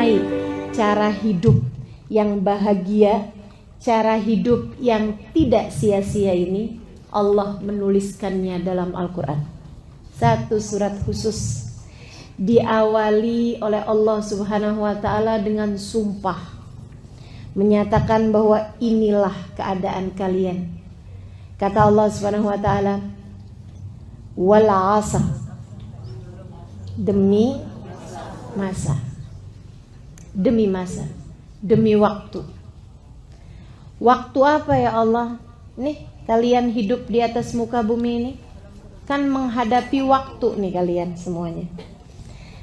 mengenai cara hidup yang bahagia, cara hidup yang tidak sia-sia ini, Allah menuliskannya dalam Al-Quran. Satu surat khusus diawali oleh Allah Subhanahu wa ta'ala dengan sumpah, menyatakan bahwa inilah keadaan kalian. Kata Allah Subhanahu wa ta'ala, wal 'asr, demi masa, demi masa, demi waktu. Waktu apa ya Allah? Nih kalian hidup di atas muka bumi ini kan menghadapi waktu nih kalian semuanya.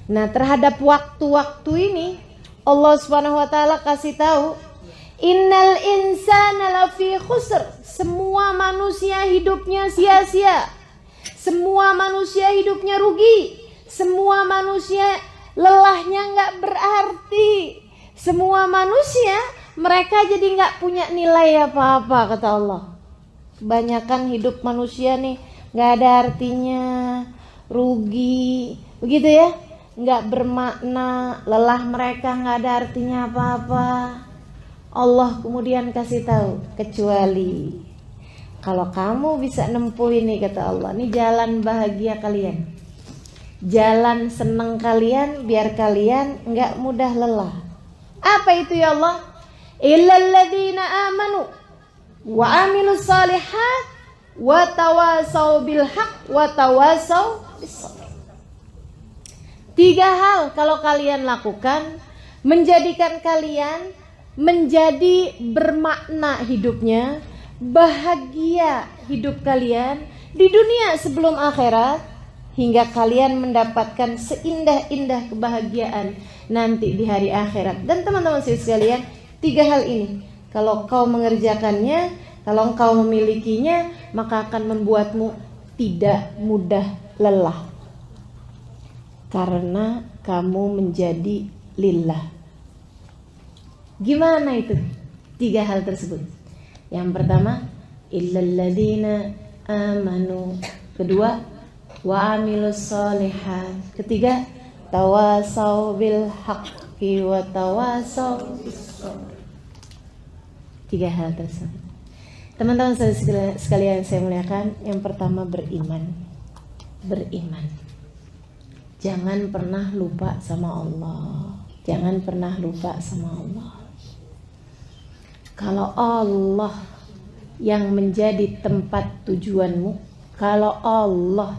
Nah, terhadap waktu-waktu ini Allah Subhanahu wa taala kasih tahu, innal insana lafi khusr. Semua manusia hidupnya sia-sia. Semua manusia hidupnya rugi. Semua manusia lelahnya nggak berarti. Semua manusia mereka jadi nggak punya nilai apa-apa, kata Allah. Kebanyakan hidup manusia nih nggak ada artinya, rugi, begitu ya, nggak bermakna, lelah mereka nggak ada artinya apa-apa. Allah kemudian kasih tahu, kecuali kalau kamu bisa nempuh ini, kata Allah, ini jalan bahagia kalian, jalan seneng kalian, biar kalian nggak mudah lelah. Apa itu ya Allah? Illal ladzina amanu wa amilus shalihat wa tawasau bil haq wa tawasau bis sabr. 3 hal kalau kalian lakukan, menjadikan kalian menjadi bermakna hidupnya, bahagia hidup kalian di dunia sebelum akhirat, hingga kalian mendapatkan seindah-indah kebahagiaan nanti di hari akhirat. Dan teman-teman sekalian, 3 hal ini kalau kau mengerjakannya, kalau engkau memilikinya, maka akan membuatmu tidak mudah lelah, karena kamu menjadi lillah. Gimana itu 3 hal tersebut? Yang pertama, illal ladzina amanu. Kedua, wa amilus sholihat. Ketiga, tawasau bil haqqi wa tawasau bis sabr. 3 hal tersebut. Teman-teman sekalian saya muliakan, yang pertama beriman. Beriman. Jangan pernah lupa sama Allah. Jangan pernah lupa sama Allah. Kalau Allah yang menjadi tempat tujuanmu, kalau Allah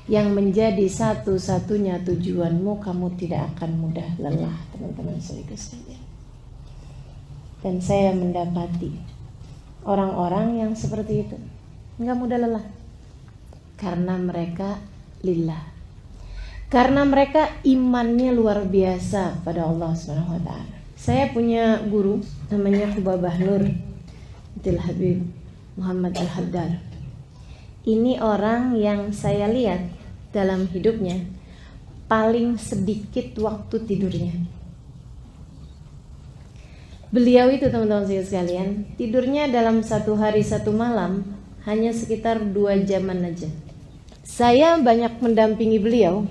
yang menjadi satu-satunya tujuanmu, kamu tidak akan mudah lelah, teman-teman sekalian. Dan saya mendapati orang-orang yang seperti itu nggak mudah lelah, karena mereka lillah, karena mereka imannya luar biasa pada Allah Subhanahu wa ta'ala. Saya punya guru namanya Khubabah Nur Abdul Habib Muhammad Al-Haddar. Ini orang yang saya lihat dalam hidupnya paling sedikit waktu tidurnya. Beliau itu, teman-teman sekalian, tidurnya dalam 1 hari 1 malam hanya sekitar 2 jaman aja. Saya banyak mendampingi beliau,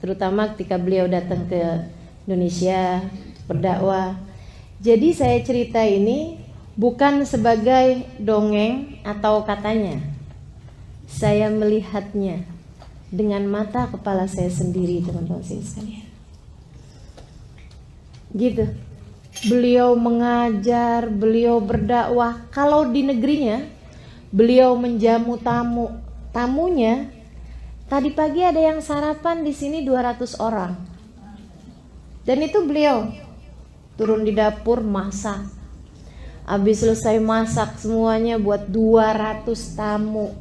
terutama ketika beliau datang ke Indonesia berdakwah. Jadi saya cerita ini bukan sebagai dongeng atau katanya. Saya melihatnya dengan mata kepala saya sendiri, teman-teman sekalian. Gitu. Beliau mengajar, beliau berdakwah. Kalau di negerinya, beliau menjamu tamunya. Tadi pagi ada yang sarapan di sini 200 orang. Dan itu beliau turun di dapur masak. Habis selesai masak semuanya buat 200 tamu.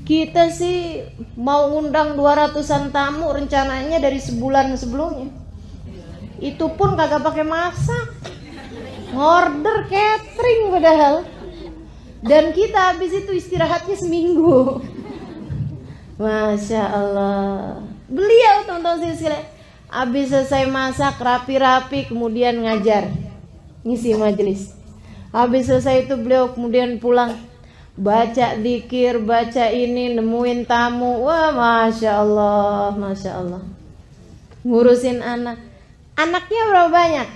Kita sih mau ngundang 200-an tamu rencananya dari sebulan sebelumnya. Itu pun kagak pakai masak, ngorder catering padahal. Dan kita habis itu istirahatnya seminggu. Masya Allah. Beliau, teman-teman sekalian, habis selesai masak rapi-rapi kemudian ngajar, ngisi majelis. Habis selesai itu beliau kemudian pulang, baca zikir, baca ini, nemuin tamu. Wah, Masya Allah, Masya Allah. Ngurusin anak. Anaknya berapa banyak?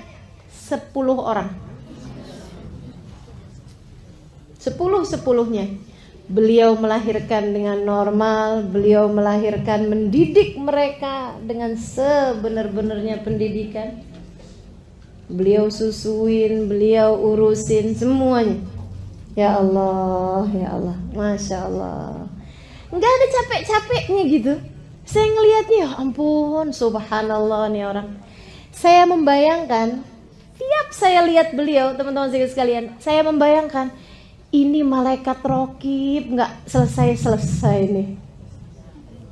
10 orang. 10-10-nya. Beliau melahirkan dengan normal, beliau melahirkan, mendidik mereka dengan sebenar-benarnya pendidikan. Beliau susuin, beliau urusin semuanya. Ya Allah, ya Allah, Masya Allah. Nggak ada capek-capeknya gitu. Saya ngelihatnya, ya ampun, subhanallah nih orang. Saya membayangkan, tiap saya lihat beliau, teman-teman sekalian, saya membayangkan, ini malaikat rokib nggak selesai-selesai nih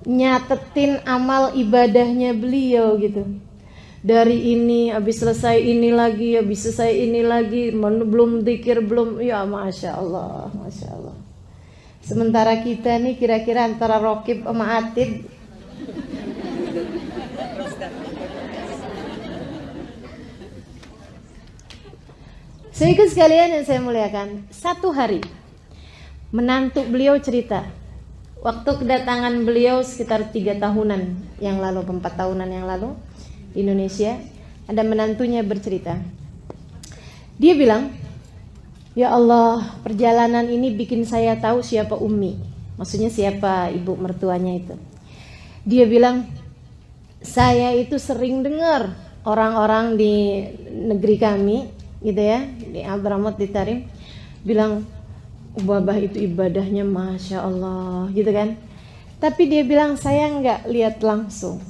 nyatetin amal ibadahnya beliau gitu. Dari ini habis selesai ini lagi, habis selesai ini lagi, belum zikir belum, ya Masya Allah, Masya Allah. Sementara kita nih kira-kira antara rokib sama atid. Saudara sekalian yang saya muliakan, satu hari menantu beliau cerita, waktu kedatangan beliau sekitar 3 tahunan yang lalu, 4 tahunan yang lalu di Indonesia, ada menantunya bercerita. Dia bilang, ya Allah, perjalanan ini bikin saya tahu siapa Ummi, maksudnya siapa ibu mertuanya itu. Dia bilang, saya itu sering dengar orang-orang di negeri kami gitu ya, di Hadramaut, di Tarim, bilang Babah itu ibadahnya Masya Allah gitu kan. Tapi dia bilang saya nggak lihat langsung.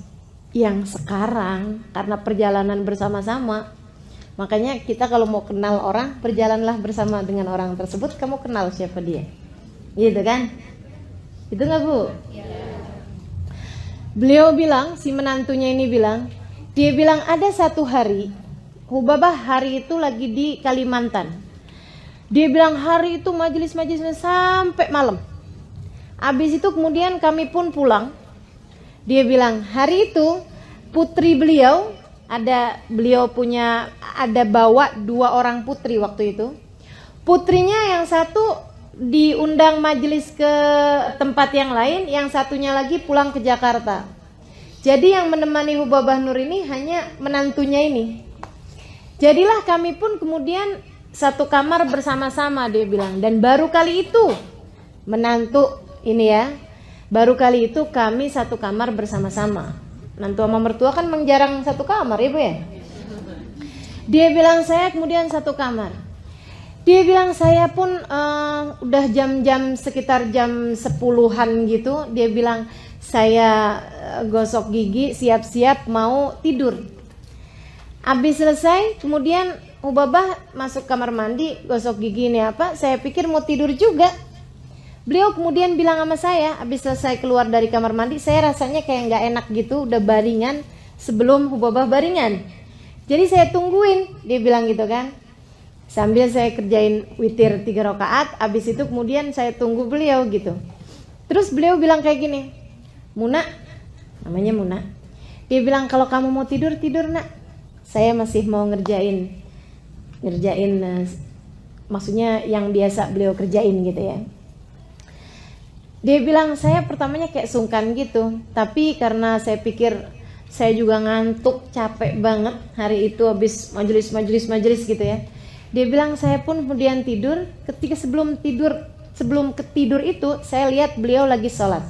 Yang sekarang karena perjalanan bersama-sama, makanya kita kalau mau kenal orang, berjalanlah bersama dengan orang tersebut, kamu kenal siapa dia, gitu kan? Itu nggak Bu? Ya. Beliau bilang, si menantunya ini bilang, dia bilang ada satu hari Hubabah hari itu lagi di Kalimantan. Dia bilang hari itu majelis-majelis sampai malam. Habis itu kemudian kami pun pulang. Dia bilang hari itu putri beliau, beliau ada bawa 2 orang putri waktu itu. Putrinya yang satu diundang majelis ke tempat yang lain, yang satunya lagi pulang ke Jakarta. Jadi yang menemani Hubabah Nur ini hanya menantunya ini. Jadilah kami pun kemudian satu kamar bersama-sama, dia bilang. Dan baru kali itu menantu ini ya, baru kali itu kami satu kamar bersama-sama. Menantu sama mertua kan jarang satu kamar ya Bu ya. Dia bilang saya kemudian satu kamar. Dia bilang saya pun udah jam-jam sekitar jam 10-an gitu. Dia bilang saya gosok gigi, siap-siap mau tidur. Habis selesai, kemudian Hubabah masuk kamar mandi, gosok gigi ini apa, saya pikir mau tidur juga. Beliau kemudian bilang sama saya, habis selesai keluar dari kamar mandi, saya rasanya kayak gak enak gitu, udah baringan sebelum Hubabah baringan. Jadi saya tungguin, dia bilang gitu kan. Sambil saya kerjain witir 3 rakaat, habis itu kemudian saya tunggu beliau gitu. Terus beliau bilang kayak gini, Muna, namanya Muna. Dia bilang kalau kamu mau tidur, tidur nak. Saya masih mau ngerjain maksudnya yang biasa beliau kerjain gitu ya. Dia bilang saya pertamanya kayak sungkan gitu, tapi karena saya pikir saya juga ngantuk, capek banget hari itu habis majelis gitu ya. Dia bilang saya pun kemudian tidur, ketika sebelum ketidur itu saya lihat beliau lagi sholat.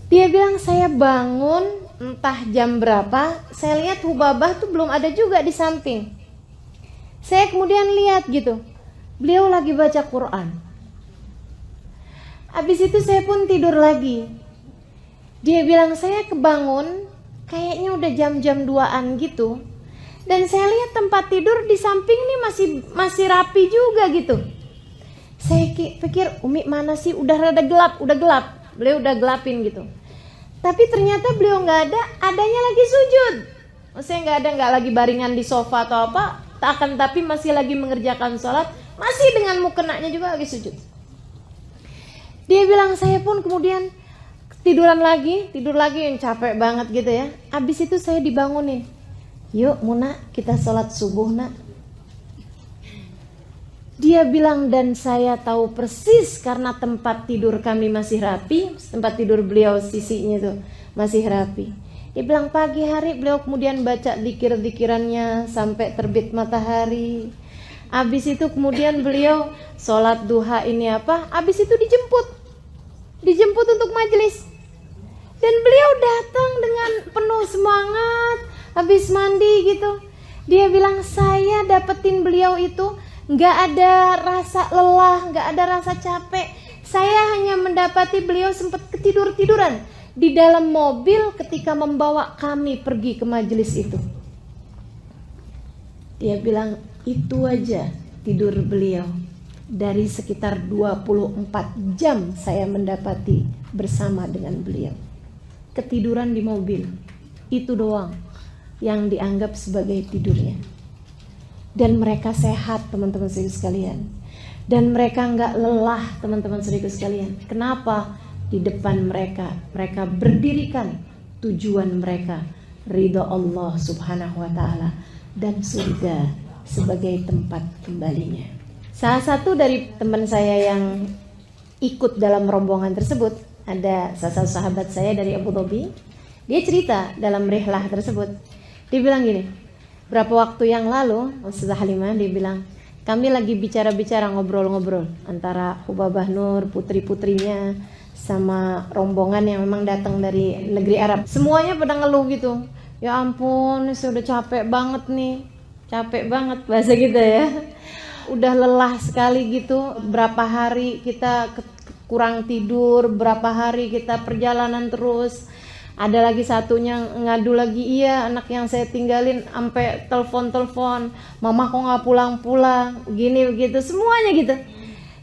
Dia bilang saya bangun entah jam berapa, saya lihat Hubabah tuh belum ada juga di samping. Saya kemudian lihat gitu, beliau lagi baca Quran. Habis itu saya pun tidur lagi. Dia bilang saya kebangun, kayaknya udah jam-jam 2-an gitu. Dan saya lihat tempat tidur di samping nih masih rapi juga gitu. Saya pikir Umi mana sih, udah rada gelap, beliau udah gelapin gitu. Tapi ternyata beliau nggak ada, adanya lagi sujud. Maksudnya nggak lagi baringan di sofa atau apa, tapi masih lagi mengerjakan sholat, masih dengan mukenanya juga lagi sujud. Dia bilang saya pun kemudian tidur lagi yang capek banget gitu ya. Habis itu saya dibangunin, yuk Muna kita sholat subuh nak. Dia bilang dan saya tahu persis karena tempat tidur kami masih rapi, tempat tidur beliau sisinya tuh masih rapi. Dia bilang pagi hari beliau kemudian baca zikir-zikirannya sampai terbit matahari. Habis itu kemudian beliau sholat duha ini apa? Habis itu dijemput untuk majelis. Dan beliau datang dengan penuh semangat, habis mandi gitu. Dia bilang saya dapetin beliau itu nggak ada rasa lelah, nggak ada rasa capek. Saya hanya mendapati beliau sempat ketidur-tiduran di dalam mobil ketika membawa kami pergi ke majelis itu. Dia bilang itu aja tidur beliau. Dari sekitar 24 jam saya mendapati bersama dengan beliau. Ketiduran di mobil, itu doang yang dianggap sebagai tidurnya. Dan mereka sehat teman-teman saudara sekalian. Dan mereka nggak lelah teman-teman saudara sekalian. Kenapa? Di depan mereka berdirikan tujuan mereka, ridha Allah subhanahu wa ta'ala dan surga sebagai tempat kembalinya. Salah satu dari teman saya yang ikut dalam rombongan tersebut, ada salah satu sahabat saya dari Abu Dhabi. Dia cerita dalam rihlah tersebut. Dia bilang gini, berapa waktu yang lalu Ustazah Halimah dia bilang, kami lagi bicara-bicara ngobrol-ngobrol antara Hubabah Nur, putri-putrinya sama rombongan yang memang datang dari negeri Arab. Semuanya pada ngeluh gitu. Ya ampun, saya udah capek banget nih. Capek banget bahasa kita ya. Udah lelah sekali gitu. Berapa hari kita kurang tidur, berapa hari kita perjalanan terus. Ada lagi satunya ngadu lagi, iya anak yang saya tinggalin sampai telepon, mama kok nggak pulang-pulang, gini begitu, semuanya gitu.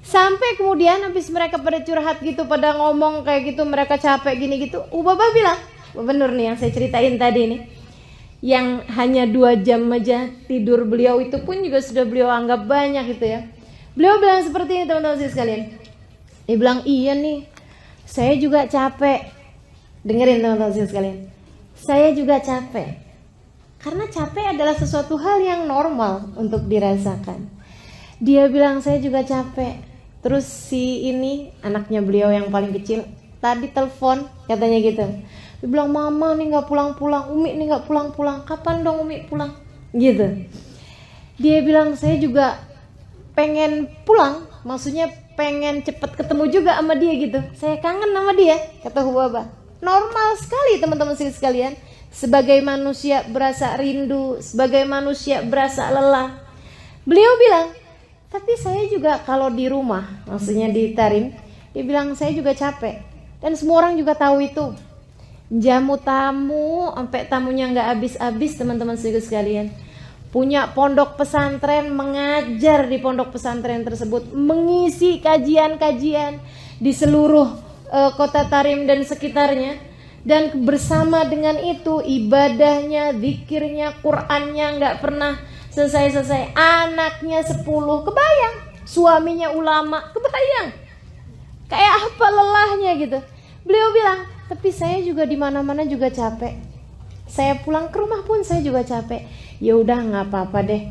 Sampai kemudian habis mereka pada curhat gitu, pada ngomong kayak gitu, mereka capek gini gitu. Ubaba bilang, bener nih yang saya ceritain tadi nih, yang hanya 2 jam aja tidur beliau itu pun juga sudah beliau anggap banyak gitu ya. Beliau bilang seperti ini teman-teman sekalian. Dia bilang, iya nih, saya juga capek. Dengerin teman-teman sekalian, saya juga capek. Karena capek adalah sesuatu hal yang normal untuk dirasakan. Dia bilang saya juga capek. Terus si ini anaknya beliau yang paling kecil tadi telepon katanya gitu. Dia bilang mama nih nggak pulang-pulang, Umi nih nggak pulang-pulang. Kapan dong Umi pulang? Gitu. Dia bilang saya juga pengen pulang, maksudnya pengen cepet ketemu juga sama dia gitu. Saya kangen sama dia, kata Hubaba. Normal sekali teman-teman sekalian. Sebagai manusia berasa rindu, sebagai manusia berasa lelah. Beliau bilang, tapi saya juga kalau di rumah, maksudnya di Tarim, dia bilang saya juga capek. Dan semua orang juga tahu itu. Jamu tamu, sampai tamunya nggak habis-habis teman-teman sekalian. Punya pondok pesantren, mengajar di pondok pesantren tersebut, mengisi kajian-kajian di seluruh kota Tarim dan sekitarnya, dan bersama dengan itu ibadahnya, zikirnya, Qur'annya nggak pernah selesai-selesai. Anaknya 10, kebayang, suaminya ulama, kebayang kayak apa lelahnya gitu. Beliau bilang, tapi saya juga di mana-mana juga capek. Saya pulang ke rumah pun saya juga capek. Ya udah nggak apa-apa deh.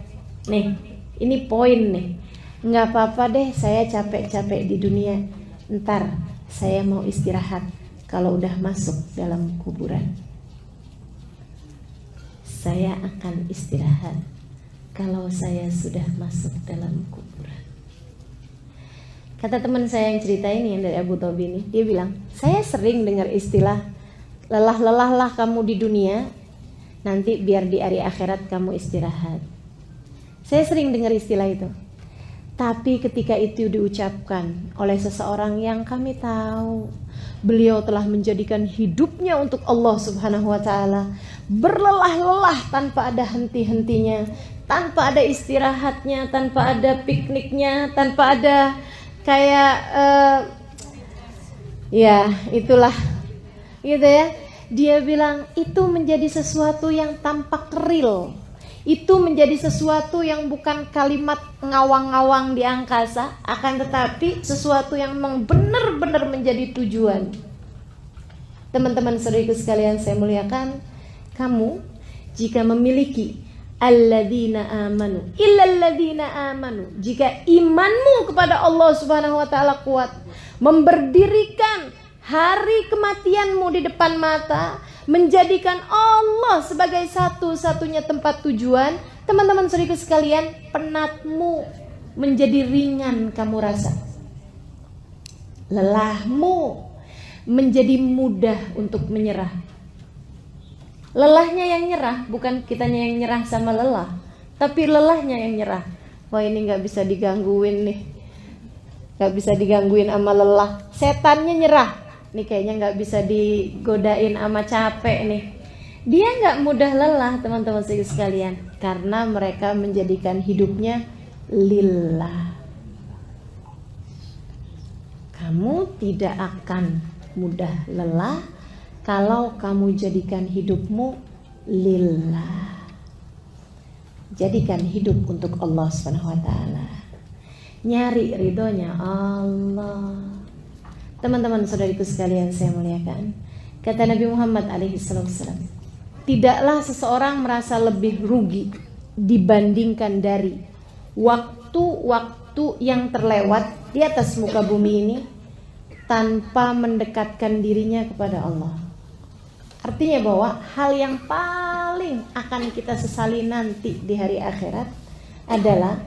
Nih, ini poin nih. Nggak apa-apa deh, saya capek-capek di dunia. Ntar saya mau istirahat kalau udah masuk dalam kuburan. Saya akan istirahat kalau saya sudah masuk dalam kuburan. Kata teman saya yang cerita ini yang dari Abu Dhabi ini, dia bilang, saya sering dengar istilah lelah-lelahlah kamu di dunia, nanti biar di hari akhirat kamu istirahat. Saya sering dengar istilah itu. Tapi ketika itu diucapkan oleh seseorang yang kami tahu beliau telah menjadikan hidupnya untuk Allah subhanahu wa ta'ala, berlelah-lelah tanpa ada henti-hentinya, tanpa ada istirahatnya, tanpa ada pikniknya, tanpa ada kayak ya itulah gitu ya. Dia bilang itu menjadi sesuatu yang tampak real. Itu menjadi sesuatu yang bukan kalimat ngawang-ngawang di angkasa, akan tetapi sesuatu yang memang benar-benar menjadi tujuan. Teman-teman saudariku sekalian saya muliakan, kamu jika memiliki alladzina amanu illalladzina amanu, jika imanmu kepada Allah Subhanahu wa taala kuat, memberdirikan hari kematianmu di depan mata, menjadikan Allah sebagai satu-satunya tempat tujuan, teman-teman saudaraku sekalian, penatmu menjadi ringan kamu rasa. Lelahmu menjadi mudah untuk menyerah. Lelahnya yang nyerah, bukan kitanya yang nyerah sama lelah, tapi lelahnya yang nyerah. Wah, ini gak bisa digangguin nih, gak bisa digangguin sama lelah. Setannya nyerah, nih kayaknya gak bisa digodain sama capek nih. Dia gak mudah lelah, teman-teman sekalian, karena mereka menjadikan hidupnya lillah. Kamu tidak akan mudah lelah kalau kamu jadikan hidupmu lillah. Jadikan hidup untuk Allah SWT. Nyari ridhonya Allah. Teman-teman saudariku sekalian saya muliakan, kata Nabi Muhammad SAW, tidaklah seseorang merasa lebih rugi dibandingkan dari waktu-waktu yang terlewat di atas muka bumi ini tanpa mendekatkan dirinya kepada Allah. Artinya bahwa hal yang paling akan kita sesali nanti di hari akhirat adalah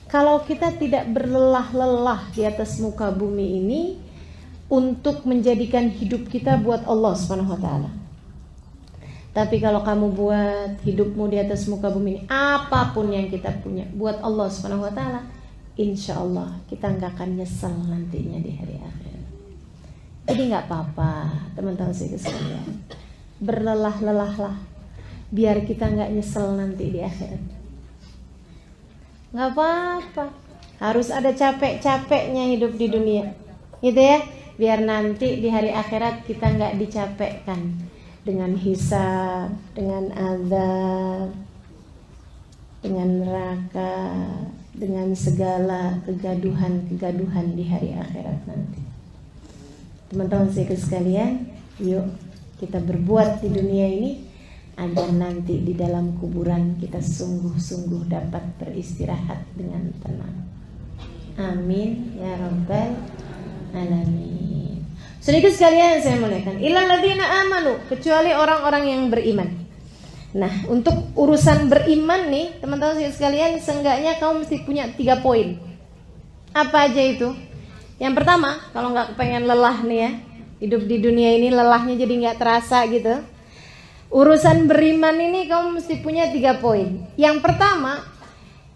kalau kita tidak berlelah-lelah di atas muka bumi ini untuk menjadikan hidup kita buat Allah SWT. Tapi kalau kamu buat hidupmu di atas muka bumi ini, apapun yang kita punya buat Allah SWT, insya Allah kita nggak akan nyesel nantinya di hari akhirat. Jadi nggak apa-apa, teman-teman sekalian, berlelah-lelahlah biar kita nggak nyesel nanti di akhirat. Nggak apa-apa, harus ada capek-capeknya hidup di dunia, gitu ya, biar nanti di hari akhirat kita nggak dicapekkan dengan hisab, dengan azab, dengan neraka, dengan segala kegaduhan-kegaduhan di hari akhirat nanti. Teman-teman sekalian, yuk kita berbuat di dunia ini agar nanti di dalam kuburan kita sungguh-sungguh dapat beristirahat dengan tenang. Amin ya rabbal alamin. Saudara sekalian saya muliakan, illal ladzina amanu, kecuali orang-orang yang beriman. Nah, untuk urusan beriman nih, teman-teman sekalian, seenggaknya kamu mesti punya 3 poin. Apa aja itu? Yang pertama, kalau nggak pengen lelah nih ya, hidup di dunia ini lelahnya jadi nggak terasa gitu. Urusan beriman ini kamu mesti punya 3 poin. Yang pertama,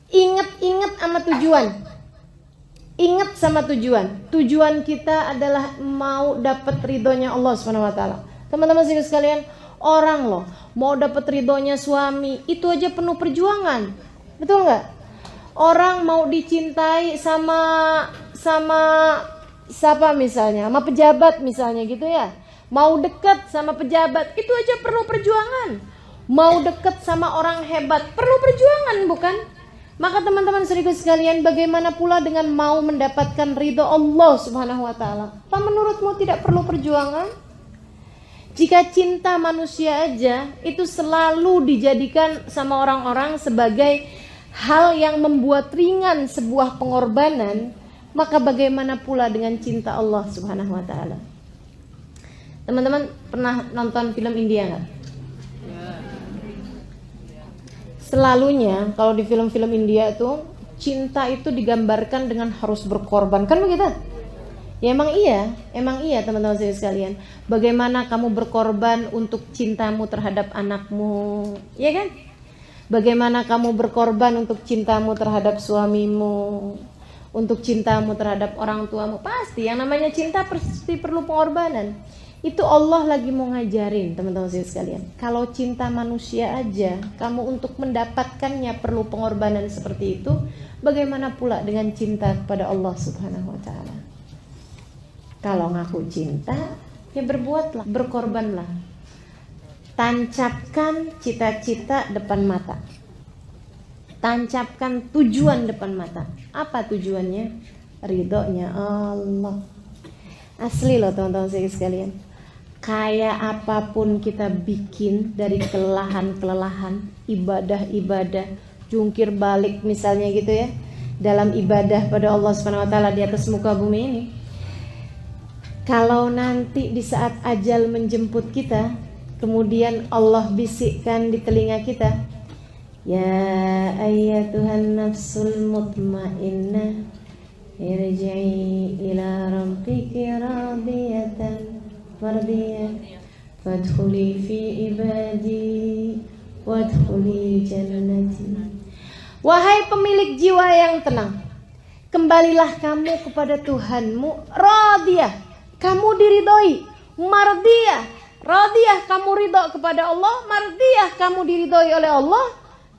ingat sama tujuan. Ingat sama tujuan. Tujuan kita adalah mau dapat ridhonya Allah SWT. Teman-teman sekalian, orang loh mau dapat ridhonya suami itu aja penuh perjuangan, betul nggak? Orang mau dicintai sama siapa misalnya, sama pejabat misalnya gitu ya, mau dekat sama pejabat itu aja perlu perjuangan. Mau dekat sama orang hebat perlu perjuangan, bukan? Maka teman-teman saudaraku sekalian, bagaimana pula dengan mau mendapatkan ridho Allah Subhanahu wa taala? Apa menurutmu tidak perlu perjuangan? Jika cinta manusia aja itu selalu dijadikan sama orang-orang sebagai hal yang membuat ringan sebuah pengorbanan, maka bagaimana pula dengan cinta Allah Subhanahu wa taala? Teman-teman pernah nonton film India enggak? Selalunya kalau di film-film India tuh cinta itu digambarkan dengan harus berkorban, kan begitu? Ya emang iya teman-teman sekalian. Bagaimana kamu berkorban untuk cintamu terhadap anakmu, ya kan? Bagaimana kamu berkorban untuk cintamu terhadap suamimu, untuk cintamu terhadap orang tuamu. Pasti yang namanya cinta pasti perlu pengorbanan. Itu Allah lagi mau ngajarin teman-teman sekalian. Kalau cinta manusia aja kamu untuk mendapatkannya perlu pengorbanan seperti itu, bagaimana pula dengan cinta kepada Allah Subhanahu wa taala? Kalau ngaku cinta, ya berbuatlah, berkorbanlah. Tancapkan cita-cita depan mata. Tancapkan tujuan depan mata. Apa tujuannya? Ridhonya Allah. Asli loh teman-teman sekalian. Kayak apapun kita bikin dari kelelahan-kelelahan, ibadah-ibadah, jungkir balik misalnya gitu ya, dalam ibadah pada Allah Subhanahu wa taala di atas muka bumi ini. Kalau nanti di saat ajal menjemput kita, kemudian Allah bisikkan di telinga kita, ya ayyatuhan nafsul mutmainnah irji'i ila rabbiki radiyatan mardiyah fadkhuli fi ibadi wadkhuli jannati. Wahai pemilik jiwa yang tenang, kembalilah kamu kepada Tuhanmu. Radiyah, kamu diridhoi. Mardiyah, radiyah, kamu ridho kepada Allah. Mardiyah, kamu diridhoi oleh Allah.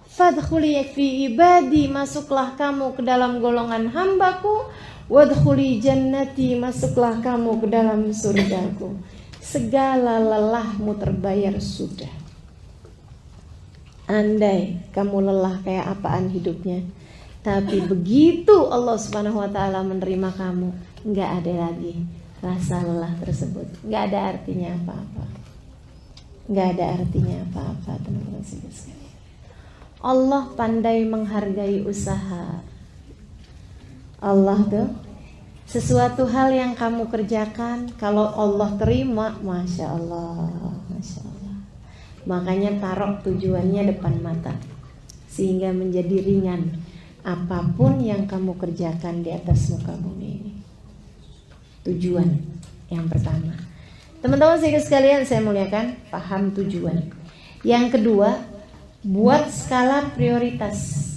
Fadkhuli fi ibadi, masuklah kamu ke dalam golongan hambaku. Wadkhuli jannati, masuklah kamu ke dalam surgaku. Segala lelahmu terbayar sudah. Andai kamu lelah kayak apaan hidupnya, tapi begitu Allah Subhanahu wa taala menerima kamu, enggak ada lagi rasa lelah tersebut. Enggak ada artinya apa-apa. Enggak ada artinya apa-apa, teman-teman sekalian. Allah pandai menghargai usaha. Allah tuh sesuatu hal yang kamu kerjakan, kalau Allah terima, Masya Allah, Masya Allah. Makanya taruh tujuannya depan mata, sehingga menjadi ringan apapun yang kamu kerjakan di atas muka bumi ini. Tujuan yang pertama, teman-teman sekalian saya muliakan, paham tujuan. Yang kedua, buat skala prioritas.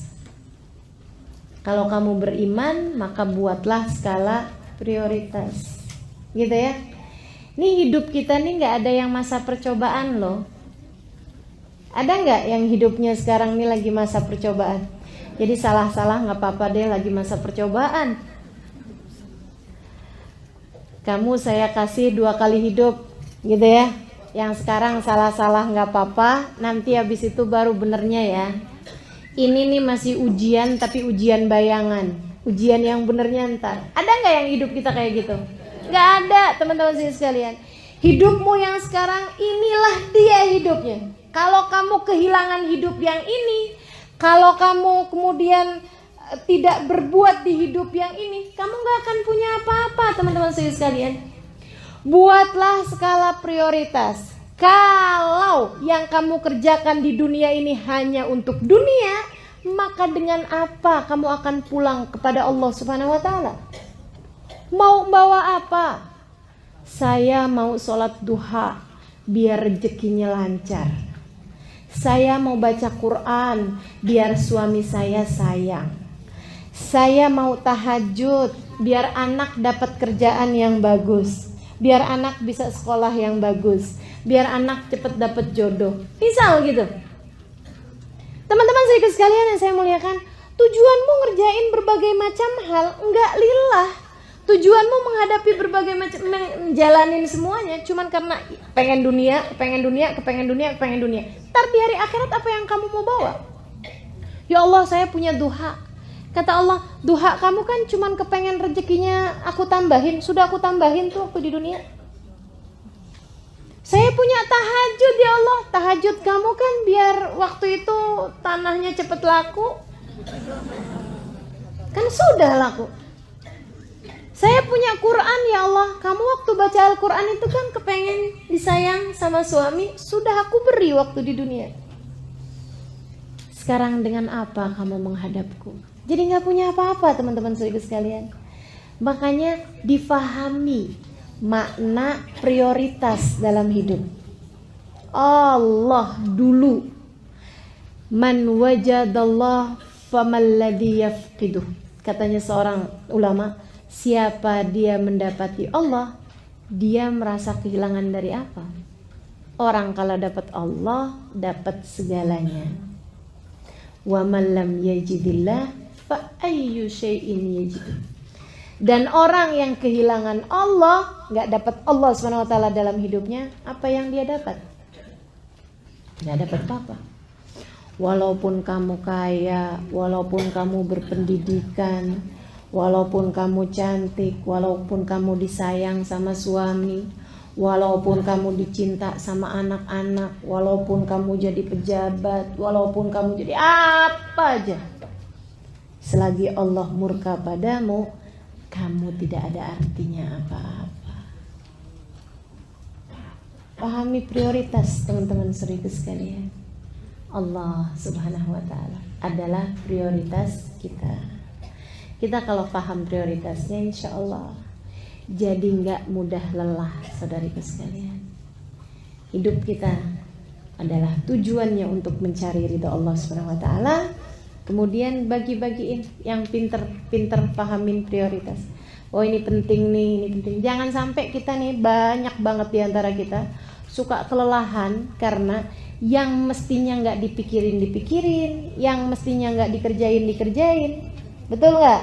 Kalau kamu beriman, maka buatlah skala prioritas, gitu ya. Ini hidup kita nih nggak ada yang masa percobaan loh. Ada nggak yang hidupnya sekarang nih lagi masa percobaan? Jadi salah-salah nggak apa-apa deh, lagi masa percobaan. Kamu saya kasih 2 kali hidup, gitu ya. Yang sekarang salah-salah nggak apa-apa, nanti habis itu baru benernya ya. Ini nih masih ujian, tapi ujian bayangan. Ujian yang benernya ntar. Ada nggak yang hidup kita kayak gitu? Nggak ada, teman-teman sekalian. Hidupmu yang sekarang, inilah dia hidupnya. Kalau kamu kehilangan hidup yang ini, kalau kamu kemudian tidak berbuat di hidup yang ini, kamu gak akan punya apa-apa, teman-teman sekalian. Buatlah skala prioritas. Kalau yang kamu kerjakan di dunia ini hanya untuk dunia, maka dengan apa kamu akan pulang kepada Allah Subhanahu wa taala? Mau bawa apa? Saya mau sholat duha biar rezekinya lancar. Saya mau baca Quran biar suami saya sayang. Saya mau tahajud biar anak dapat kerjaan yang bagus, biar anak bisa sekolah yang bagus, biar anak cepat dapat jodoh. Misal gitu. Teman-teman sekalian yang saya muliakan, tujuanmu ngerjain berbagai macam hal enggak lillah. Tujuanmu menghadapi berbagai macam, menjalanin semuanya cuman karena pengen dunia. Ntar di hari akhirat apa yang kamu mau bawa? Ya Allah, saya punya duha. Kata Allah, duha kamu kan cuman kepengen rezekinya aku tambahin. Sudah aku tambahin tuh waktu di dunia. Saya punya tahajud ya Allah. Tahajud kamu kan biar waktu itu tanahnya cepet laku. Kan sudah laku. Saya punya Quran ya Allah. Kamu waktu baca Al-Quran itu kan kepengen disayang sama suami. Sudah aku beri waktu di dunia. Sekarang dengan apa kamu menghadapku? Jadi gak punya apa-apa, teman-teman sekalian. Makanya difahami makna prioritas dalam hidup. Allah dulu. Man wajadallah famalladhi yafqiduh. Katanya seorang ulama, siapa dia mendapati Allah, dia merasa kehilangan dari apa? Orang kalau dapat Allah, dapat segalanya. Wa man lam yajidillah fa ayyu syai'in yajidu. Dan orang yang kehilangan Allah, nggak dapat Allah SWT dalam hidupnya, apa yang dia dapat? Nggak dapat apa-apa. Walaupun kamu kaya, walaupun kamu berpendidikan, walaupun kamu cantik, walaupun kamu disayang sama suami, walaupun kamu dicinta sama anak-anak, walaupun kamu jadi pejabat, walaupun kamu jadi apa aja, selagi Allah murka padamu, kamu tidak ada artinya apa-apa. Pahami prioritas teman-teman saudara sekalian. Allah Subhanahu wa Ta'ala adalah prioritas kita. Kita kalau paham prioritasnya, insya Allah jadi nggak mudah lelah, saudariku sekalian. Hidup kita adalah tujuannya untuk mencari ridha Allah Subhanahu wa Ta'ala. Kemudian bagi-bagiin yang pinter-pinter pahamin prioritas. Oh ini penting nih, ini penting. Jangan sampai kita nih, banyak banget di antara kita suka kelelahan karena yang mestinya nggak dipikirin, yang mestinya nggak dikerjain. Betul nggak?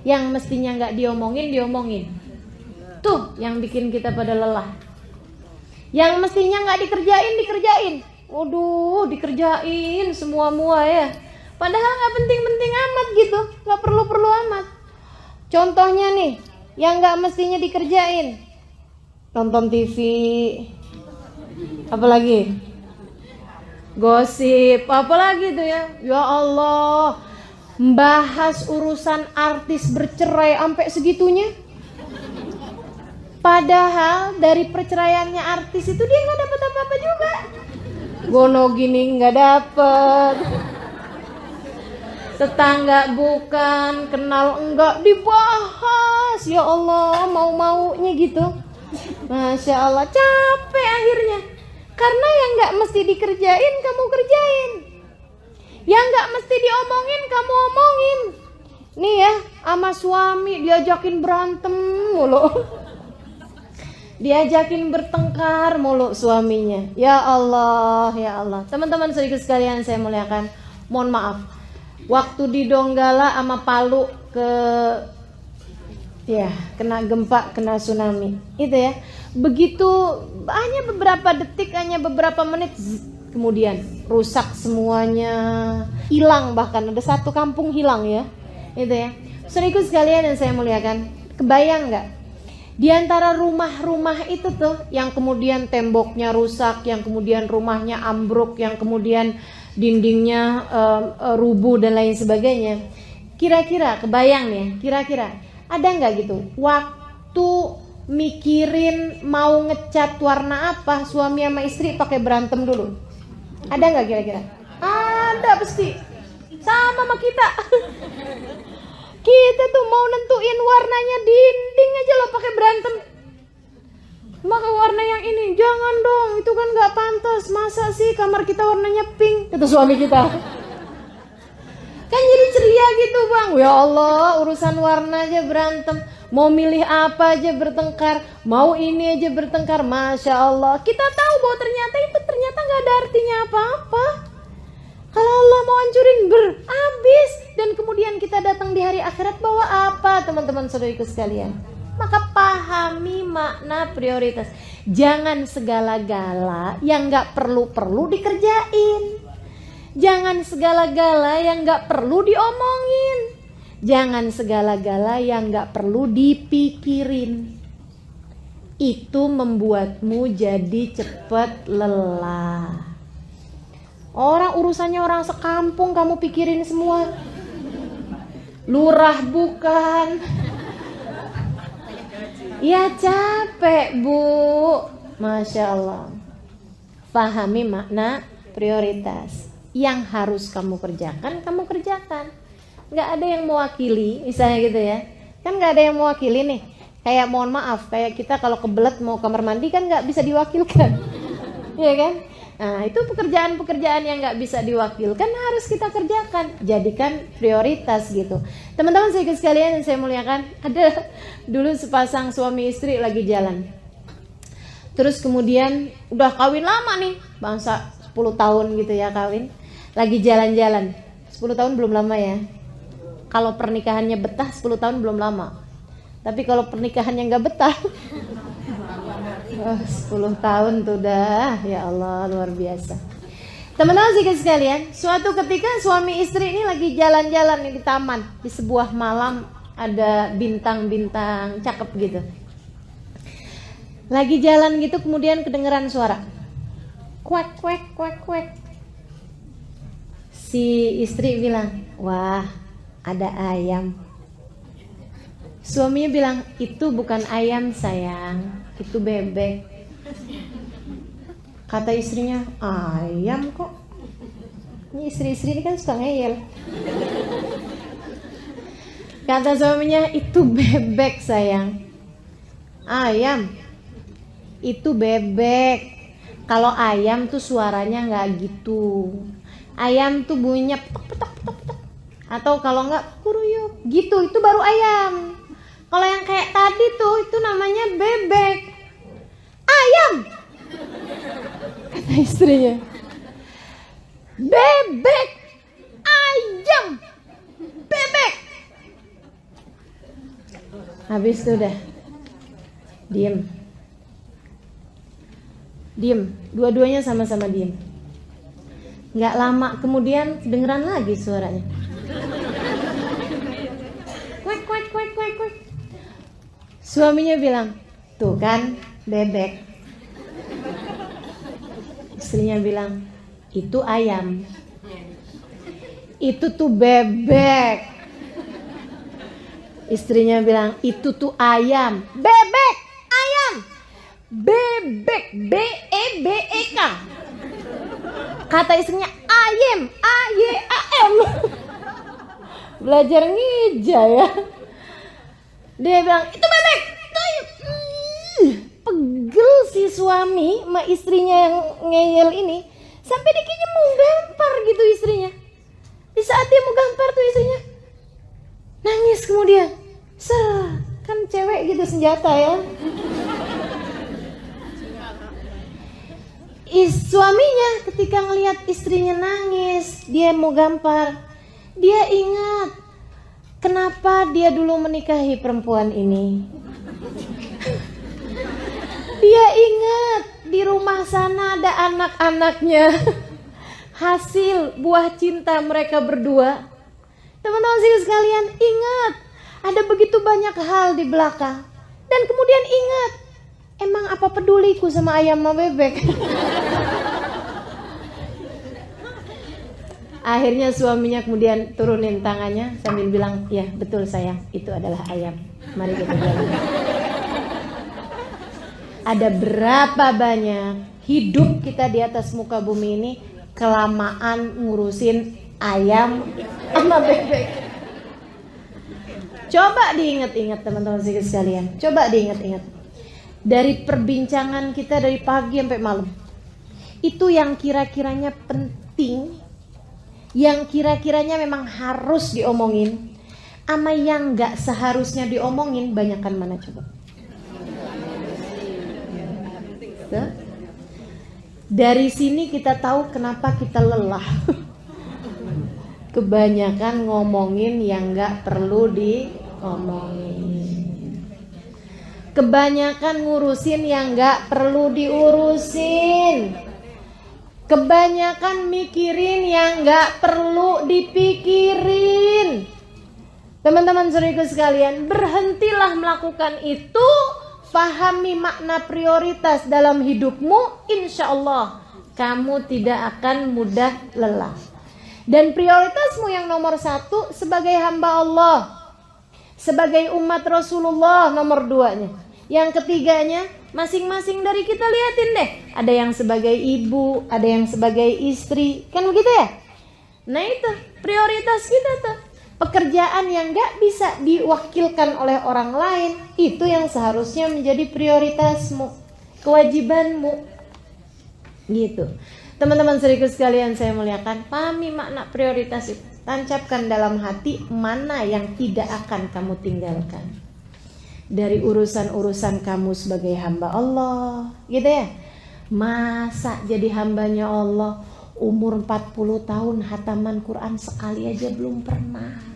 Yang mestinya nggak diomongin. Tuh yang bikin kita pada lelah. Yang mestinya nggak dikerjain. Waduh, dikerjain semua ya. Padahal nggak penting-penting amat gitu, nggak perlu-perlu amat. Contohnya nih, yang nggak mestinya dikerjain, nonton TV, apalagi gosip, apalagi tuh ya. Ya Allah, membahas urusan artis bercerai sampai segitunya. Padahal dari perceraiannya artis itu dia nggak dapat apa-apa juga. Gono gini nggak dapet, tetangga bukan, kenal enggak, dibahas. Ya Allah, mau-maunya gitu. Masya Allah, capek akhirnya. Karena yang nggak mesti dikerjain kamu kerjain, yang nggak mesti diomongin kamu omongin. Nih ya, sama suami diajakin berantem mulu, diajakin bertengkar mulu suaminya. Ya Allah, ya Allah. Teman-teman saudara sekalian saya muliakan, mohon maaf, waktu di Donggala sama Palu kena gempa, kena tsunami itu ya, begitu hanya beberapa detik, hanya beberapa menit, kemudian rusak semuanya, hilang, bahkan ada satu kampung hilang ya, itu ya. Saudaraku sekalian yang saya muliakan, kebayang nggak di antara rumah-rumah itu tuh yang kemudian temboknya rusak, yang kemudian rumahnya ambruk, yang kemudian dindingnya rubuh dan lain sebagainya. Kira-kira kebayang nih, kira-kira ada nggak gitu waktu mikirin mau ngecat warna apa, suami sama istri pakai berantem dulu? Ada nggak kira-kira? Ada pasti. Sama kita. Kita tuh mau nentuin warnanya dinding aja lo pakai berantem. Maka warna yang ini, jangan dong, itu kan nggak pantas. Masa sih kamar kita warnanya pink? Itu suami kita. Kan jadi ceria gitu bang. Ya Allah, urusan warna aja berantem. Mau milih apa aja bertengkar. Mau ini aja bertengkar. Masya Allah. Kita tahu bahwa ternyata itu nggak ada artinya apa-apa. Kalau Allah mau hancurin habis. Dan kemudian kita datang di hari akhirat bawa apa, teman-teman saudariku sekalian? Maka pahami makna prioritas. Jangan segala-gala yang gak perlu-perlu dikerjain. Jangan segala-gala yang gak perlu diomongin. Jangan segala-gala yang gak perlu dipikirin. Itu membuatmu jadi cepat lelah. Orang urusannya orang sekampung kamu pikirin semua. Lurah bukan. Ya capek bu. Masya Allah. Pahami makna prioritas. Yang harus kamu kerjakan, kamu kerjakan. Gak ada yang mewakili, misalnya gitu ya. Kan gak ada yang mewakili nih. Kayak mohon maaf, kayak kita kalau kebelet mau kamar mandi kan gak bisa diwakilkan. Iya kan? Nah itu pekerjaan-pekerjaan yang gak bisa diwakilkan harus kita kerjakan. Jadikan prioritas gitu. Teman-teman sekalian yang saya muliakan, ada dulu sepasang suami istri lagi jalan. Terus kemudian udah kawin lama nih, bangsa 10 tahun gitu ya kawin. Lagi jalan-jalan. 10 tahun belum lama ya. Kalau pernikahannya betah 10 tahun belum lama. Tapi kalau pernikahannya gak betah 10 tahun tuh dah. Ya Allah, luar biasa. Teman-teman sekalian, suatu ketika suami istri ini lagi jalan-jalan nih di taman. Di sebuah malam ada bintang-bintang cakep gitu. Lagi jalan gitu kemudian kedengeran suara. Kuek, kuek, kuek, kuek. Si istri bilang, wah ada ayam. Suaminya bilang, itu bukan ayam sayang, itu bebek. Kata istrinya, ayam kok. Ini istri-istri ini kan suka ngeyel. Kata suaminya, itu bebek sayang. Ayam, itu bebek. Kalau ayam tuh suaranya nggak gitu. Ayam tuh bunyinya petok. Atau kalau nggak kuruyuk gitu, itu baru ayam. Kalau yang kayak tadi tuh, itu namanya bebek. Ayam, kata istrinya. Bebek, ayam, bebek. Habis itu udah diem. Dua-duanya sama-sama diem. Nggak lama kemudian kedengeran lagi suaranya. Kuek. Suaminya bilang, tuh kan bebek. Istrinya bilang, itu ayam. Itu tuh bebek. Istrinya bilang, itu tuh ayam. Bebek, ayam. Bebek, B-E-B-E-K. Kata istrinya, ayam, A-Y-A-M. Belajar ngija ya. Dia bilang, itu bebek, itu ayam. Pegel si suami sama istrinya yang ngeyel ini. Sampai dia kayaknya mau gampar gitu istrinya. Di saat dia mau gampar tuh istrinya nangis kemudian. Kan cewek gitu senjata ya. Suaminya ketika ngelihat istrinya nangis, dia mau gampar, dia ingat kenapa dia dulu menikahi perempuan ini. Dia ingat di rumah sana ada anak-anaknya, hasil buah cinta mereka berdua. Teman-teman sekalian, ingat ada begitu banyak hal di belakang. Dan kemudian ingat, emang apa peduliku sama ayam sama bebek? Akhirnya suaminya kemudian turunin tangannya sambil bilang, ya betul sayang, itu adalah ayam. Mari kita jalan. Ada berapa banyak hidup kita di atas muka bumi ini kelamaan ngurusin ayam sama bebek. Coba diingat-ingat teman-teman sekalian. Coba diingat-ingat. Dari perbincangan kita dari pagi sampai malam. Itu yang kira-kiranya penting, yang kira-kiranya memang harus diomongin, sama yang gak seharusnya diomongin, banyakan mana coba? Dari sini kita tahu kenapa kita lelah. Kebanyakan ngomongin yang gak perlu diomongin. Kebanyakan ngurusin yang gak perlu diurusin. Kebanyakan mikirin yang gak perlu dipikirin. Teman-teman saudaraku sekalian, berhentilah melakukan itu. Pahami makna prioritas dalam hidupmu, insya Allah kamu tidak akan mudah lelah. Dan prioritasmu yang nomor satu sebagai hamba Allah, sebagai umat Rasulullah nomor 2-nya. Yang ketiganya masing-masing dari kita liatin deh. Ada yang sebagai ibu, ada yang sebagai istri, kan begitu ya? Nah itu prioritas kita tuh. Pekerjaan yang gak bisa diwakilkan oleh orang lain, itu yang seharusnya menjadi prioritasmu, kewajibanmu. Gitu. Teman-teman saudaraku sekalian saya muliakan, pahami makna prioritas itu. Tancapkan dalam hati mana yang tidak akan kamu tinggalkan. Dari urusan-urusan kamu sebagai hamba Allah, gitu ya. Masa jadi hambanya Allah umur 40 tahun hataman Quran sekali aja belum pernah.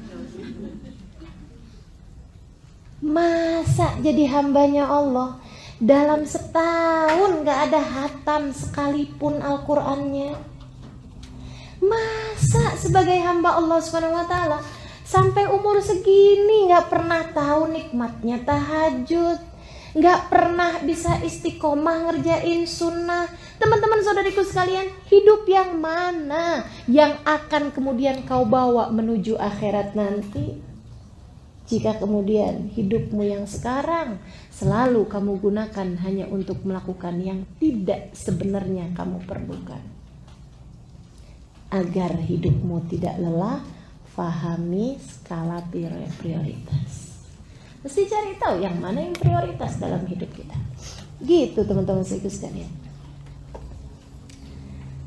Masa jadi hambanya Allah dalam setahun gak ada hatam sekalipun Al-Qurannya. Masa sebagai hamba Allah SWT sampai umur segini gak pernah tahu nikmatnya tahajud, gak pernah bisa istiqomah ngerjain sunnah. Teman-teman saudariku sekalian, hidup yang mana yang akan kemudian kau bawa menuju akhirat nanti? jika kemudian hidupmu yang sekarang selalu kamu gunakan hanya untuk melakukan yang tidak sebenarnya kamu perlukan. Agar hidupmu tidak lelah, fahami skala prioritas. Mesti cari tahu yang mana yang prioritas dalam hidup kita. Gitu teman-teman sekalian.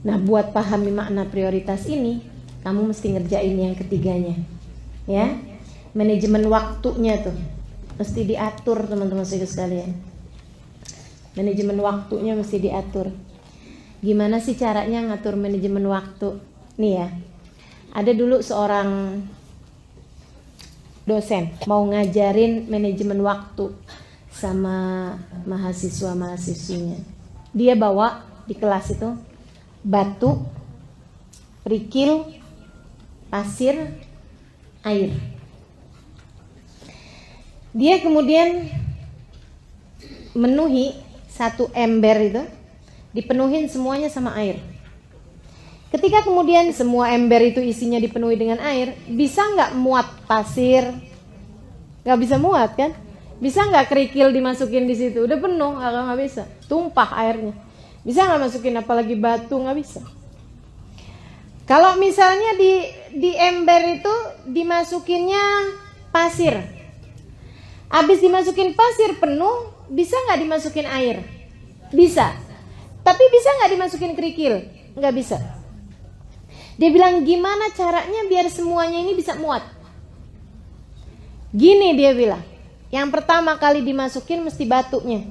Nah, buat pahami makna prioritas ini, kamu mesti ngerjain yang ketiganya. Ya. Manajemen waktunya tuh mesti diatur teman-teman sekalian. Manajemen waktunya mesti diatur. Gimana sih caranya ngatur manajemen waktu? Nih ya, ada dulu seorang dosen mau ngajarin manajemen waktu sama mahasiswa-mahasiswinya. Dia bawa di kelas itu batu, kerikil, pasir, air. Dia kemudian menuhi satu ember itu, dipenuhin semuanya sama air. Ketika kemudian semua ember itu isinya dipenuhi dengan air, bisa nggak muat pasir? Nggak bisa muat kan? Bisa nggak kerikil dimasukin di situ? Udah penuh, nggak bisa. Tumpah airnya. Bisa nggak masukin apalagi batu? Nggak bisa. Kalau misalnya di ember itu dimasukinnya pasir. Habis dimasukin pasir penuh, bisa nggak dimasukin air? Bisa. Tapi bisa nggak dimasukin kerikil? Nggak bisa. Dia bilang gimana caranya biar semuanya ini bisa muat? Gini dia bilang. Yang pertama kali dimasukin mesti batunya.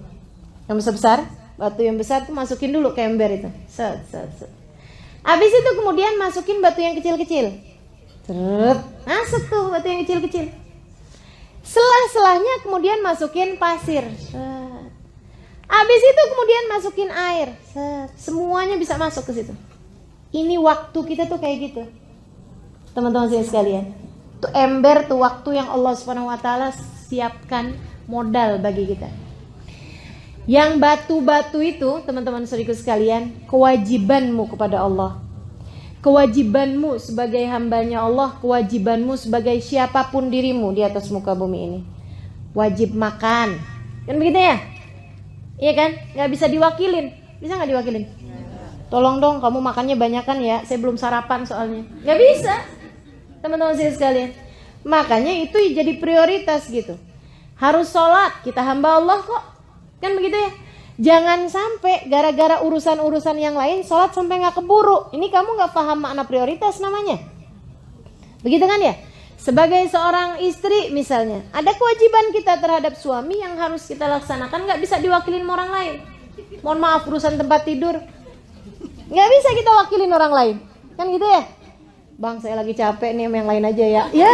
Yang besar-besar, batu yang besar tuh masukin dulu ke ember itu. Set. Habis itu kemudian masukin batu yang kecil-kecil. Masuk tuh batu yang kecil-kecil. Selah-selahnya kemudian masukin pasir. Habis itu kemudian masukin air. Semuanya bisa masuk ke situ. Ini waktu kita tuh kayak gitu. Teman-teman sekalian. Tuh ember tuh waktu yang Allah Subhanahu wa taala siapkan modal bagi kita. Yang batu-batu itu, teman-teman sekalian, kewajibanmu kepada Allah. Kewajibanmu sebagai hambanya Allah, kewajibanmu sebagai siapapun dirimu di atas muka bumi ini. Wajib makan, kan begitu ya? Iya kan? Gak bisa diwakilin. Bisa gak diwakilin? Tolong dong kamu makannya banyakan ya, saya belum sarapan soalnya. Gak bisa, teman-teman sekalian. Makanya itu jadi prioritas gitu. Harus sholat, kita hamba Allah kok. Kan begitu ya? Jangan sampai gara-gara urusan-urusan yang lain sholat sampai gak keburu. Ini kamu gak paham makna prioritas namanya. Begitu kan ya? Sebagai seorang istri misalnya, ada kewajiban kita terhadap suami yang harus kita laksanakan, gak bisa diwakilin orang lain. Mohon maaf, urusan tempat tidur gak bisa kita wakilin orang lain. Kan gitu ya? Bang, saya lagi capek nih, sama yang lain aja ya. Ya,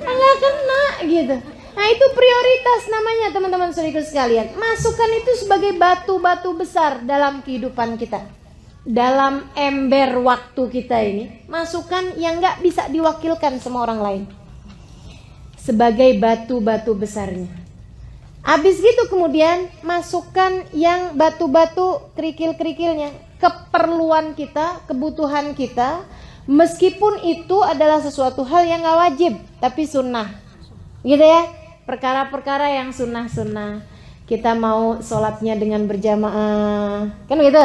gak kena gitu. Nah itu prioritas namanya teman-teman saudaraku sekalian. Masukkan itu sebagai batu-batu besar dalam kehidupan kita. Dalam ember waktu kita ini, masukkan yang gak bisa diwakilkan sama orang lain. Sebagai batu-batu besarnya. Habis gitu kemudian masukkan yang batu-batu kerikil-kerikilnya. Keperluan kita, kebutuhan kita. Meskipun itu adalah sesuatu hal yang gak wajib, tapi sunnah. Gitu ya. Perkara-perkara yang sunnah-sunnah. Kita mau sholatnya dengan berjamaah, kan gitu.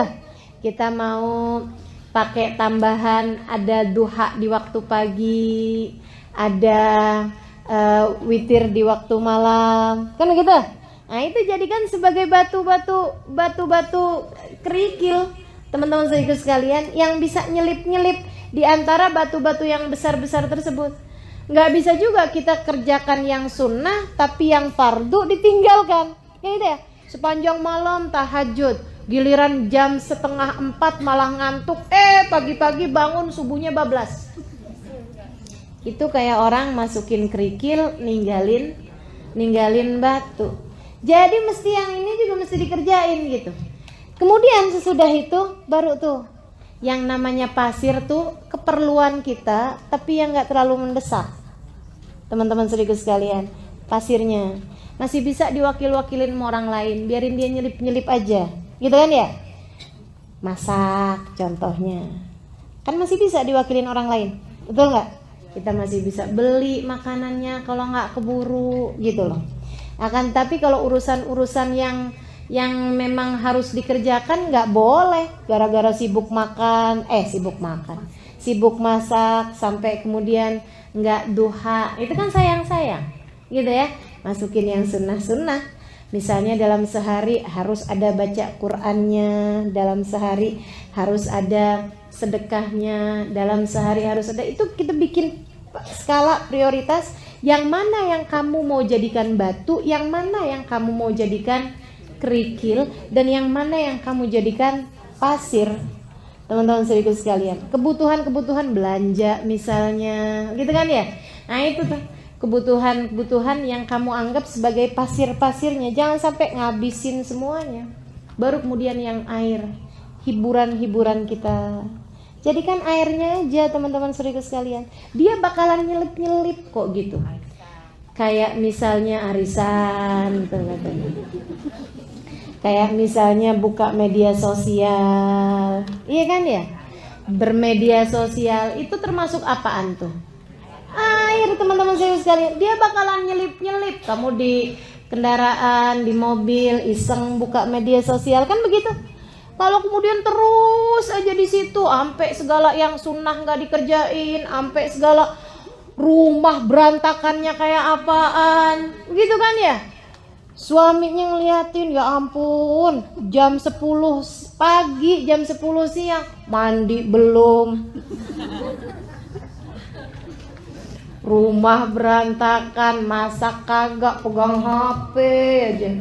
Kita mau pakai tambahan, ada duha di waktu pagi, ada witir di waktu malam, kan gitu. Nah itu jadikan sebagai batu-batu kerikil, teman-teman sekalian, yang bisa nyelip-nyelip di antara batu-batu yang besar-besar tersebut. Nggak bisa juga kita kerjakan yang sunnah tapi yang fardu ditinggalkan. Kayak gitu ya. Sepanjang malam tahajud, giliran jam 3:30 malah ngantuk. Pagi-pagi bangun subuhnya bablas. Itu kayak orang masukin kerikil, ninggalin batu. Jadi mesti yang ini juga mesti dikerjain gitu. Kemudian sesudah itu baru tuh yang namanya pasir tuh keperluan kita tapi yang nggak terlalu mendesak. Teman-teman saudaraku sekalian, pasirnya masih bisa diwakil-wakilin sama orang lain, biarin dia nyelip-nyelip aja, gitu kan ya? Masak contohnya, kan masih bisa diwakilin orang lain, betul nggak? kita masih bisa beli makanannya kalau nggak keburu gitu loh. Akan tapi kalau urusan-urusan yang memang harus dikerjakan nggak boleh gara-gara sibuk masak sampai kemudian nggak duha, itu kan sayang gitu ya. Masukin yang sunnah misalnya dalam sehari harus ada baca Qur'annya, dalam sehari harus ada sedekahnya, dalam sehari harus ada, itu kita bikin skala prioritas. Yang mana yang kamu mau jadikan batu, yang mana yang kamu mau jadikan kerikil, dan yang mana yang kamu jadikan pasir. Teman-teman saudaraku sekalian, kebutuhan belanja misalnya gitu kan ya. Nah itu tuh kebutuhan yang kamu anggap sebagai pasir-pasirnya, jangan sampai ngabisin semuanya. Baru kemudian yang air, hiburan kita, jadikan airnya aja teman-teman saudaraku sekalian. Dia bakalan nyelip-nyelip kok gitu. Kayak misalnya arisan, teman-teman. Kayak misalnya buka media sosial, iya kan ya? Bermedia sosial itu termasuk apaan tuh? Air, teman-teman saya sekalian. Dia bakalan nyelip-nyelip. Kamu di kendaraan, di mobil, iseng buka media sosial kan begitu. Kalau kemudian terus aja di situ, sampai segala yang sunnah nggak dikerjain, sampai segala rumah berantakannya kayak apaan, gitu kan ya? Suaminya ngeliatin, ya ampun, jam 10 pagi, jam 10 siang, mandi belum. Rumah berantakan, masak kagak, pegang HP aja.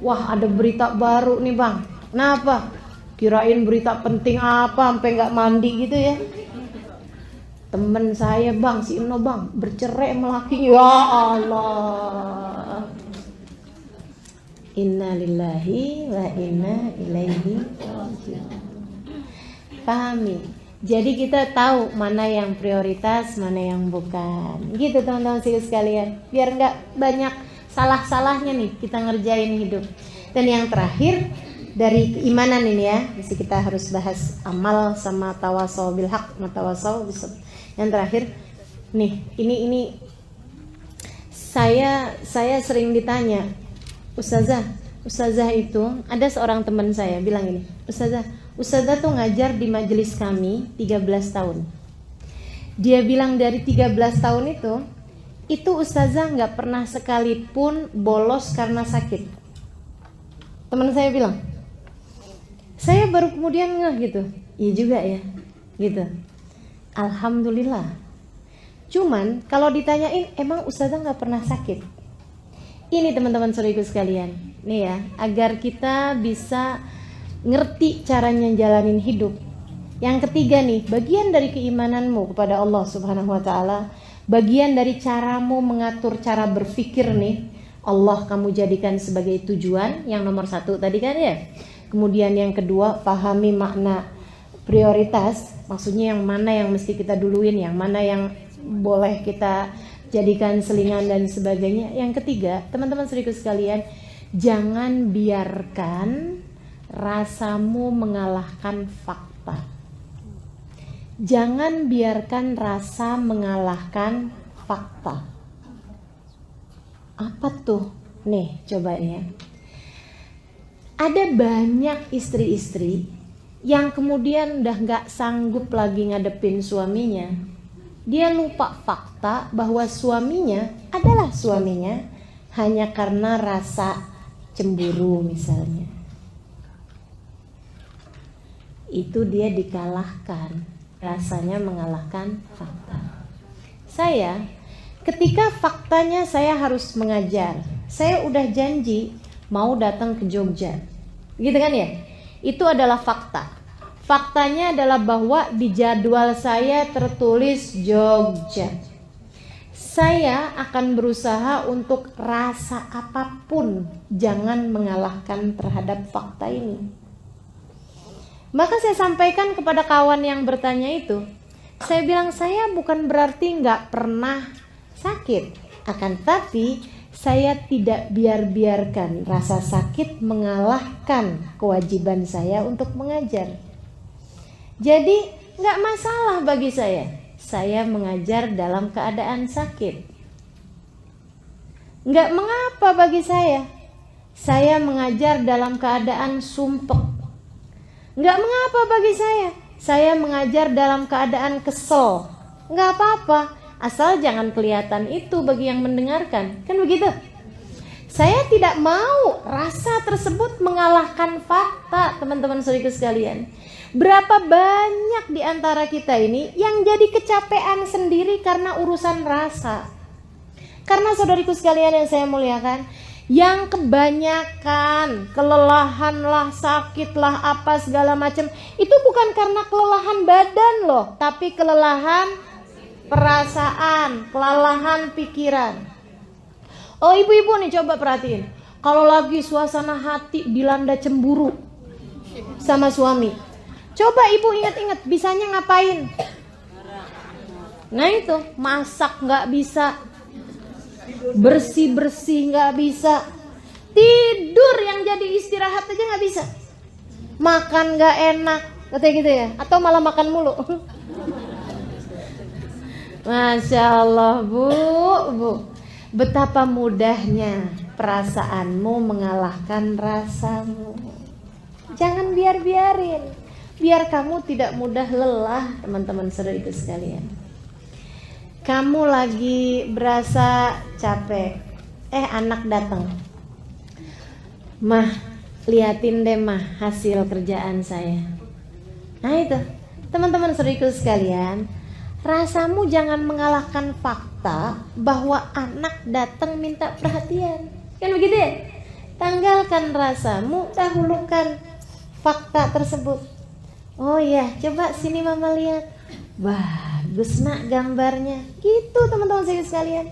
Wah, ada berita baru nih bang. Kenapa? Kirain berita penting apa sampai nggak mandi gitu ya. Temen saya bang, si Eno bang, bercerai sama lakinya. Ya Allah. Inna lillahi wa inna ilaihi raji'un. Pahami? Jadi kita tahu mana yang prioritas, mana yang bukan. Gitu teman-teman sekalian. Biar nggak banyak salah-salahnya nih kita ngerjain hidup. Dan yang terakhir dari keimanan ini ya, mesti kita harus bahas amal sama tawasau bil haq, tawasau bis sabr. Yang terakhir nih, ini saya sering ditanya, Ustazah itu, ada seorang teman saya bilang ini, Ustazah tuh ngajar di majelis kami 13 tahun. Dia bilang dari 13 tahun itu Ustazah nggak pernah sekalipun bolos karena sakit. Teman saya bilang, saya baru kemudian ngeh gitu, iya juga ya, gitu. Alhamdulillah. Cuman kalau ditanyain, emang Ustazah nggak pernah sakit? Ini teman-teman saudaraku sekalian, nih ya, agar kita bisa ngerti caranya jalanin hidup. Yang ketiga nih, bagian dari keimananmu kepada Allah Subhanahu wa taala, bagian dari caramu mengatur cara berpikir nih, Allah kamu jadikan sebagai tujuan. Yang nomor 1 tadi kan ya. Kemudian yang kedua, pahami makna prioritas, maksudnya yang mana yang mesti kita duluin, yang mana yang boleh kita jadikan selingan dan sebagainya. Yang ketiga, teman-teman saudaraku sekalian, jangan biarkan rasamu mengalahkan fakta. Jangan biarkan rasa mengalahkan fakta. Apa tuh? Nih, coba ya. Ada banyak istri-istri yang kemudian udah gak sanggup lagi ngadepin suaminya. Dia lupa fakta bahwa suaminya adalah suaminya hanya karena rasa cemburu misalnya. Itu dia dikalahkan, rasanya mengalahkan fakta. Saya, ketika faktanya saya harus mengajar, saya udah janji mau datang ke Jogja, gitu kan ya? Itu adalah fakta. Faktanya adalah bahwa di jadwal saya tertulis Jogja. Saya akan berusaha untuk rasa apapun jangan mengalahkan terhadap fakta ini. Maka saya sampaikan kepada kawan yang bertanya itu, saya bilang saya bukan berarti nggak pernah sakit, akan tapi saya tidak biarkan rasa sakit mengalahkan kewajiban saya untuk mengajar. Jadi nggak masalah bagi saya saya mengajar dalam keadaan sakit. Nggak mengapa bagi saya mengajar dalam keadaan sumpek. Nggak mengapa bagi saya mengajar dalam keadaan kesel. Nggak apa-apa, asal jangan kelihatan itu bagi yang mendengarkan. Kan begitu? Saya tidak mau rasa tersebut mengalahkan fakta, teman-teman saudaraku sekalian. Berapa banyak di antara kita ini yang jadi kecapean sendiri karena urusan rasa. Karena saudariku sekalian yang saya muliakan, yang kebanyakan kelelahan lah, sakit lah, apa segala macam, itu bukan karena kelelahan badan loh, tapi kelelahan perasaan, kelelahan pikiran. Oh ibu-ibu nih coba perhatiin, kalau lagi suasana hati dilanda cemburu sama suami, coba ibu ingat-ingat bisanya ngapain? Nah itu, masak nggak bisa, bersih-bersih nggak bisa, tidur yang jadi istirahat aja nggak bisa, makan nggak enak, katanya gitu ya, atau malah makan mulu. Masya Allah bu, betapa mudahnya perasaanmu mengalahkan rasamu. Jangan biarin, biar kamu tidak mudah lelah, teman-teman saudara sekalian. Kamu lagi berasa capek, anak datang, mah liatin deh mah hasil kerjaan saya. Nah itu teman-teman saudariku sekalian, rasamu jangan mengalahkan fakta bahwa anak datang minta perhatian. Kan begitu ya? Tanggalkan rasamu, dahulukan fakta tersebut. Oh iya, coba sini mama lihat, bagus nak gambarnya. Gitu teman-teman saya sekalian.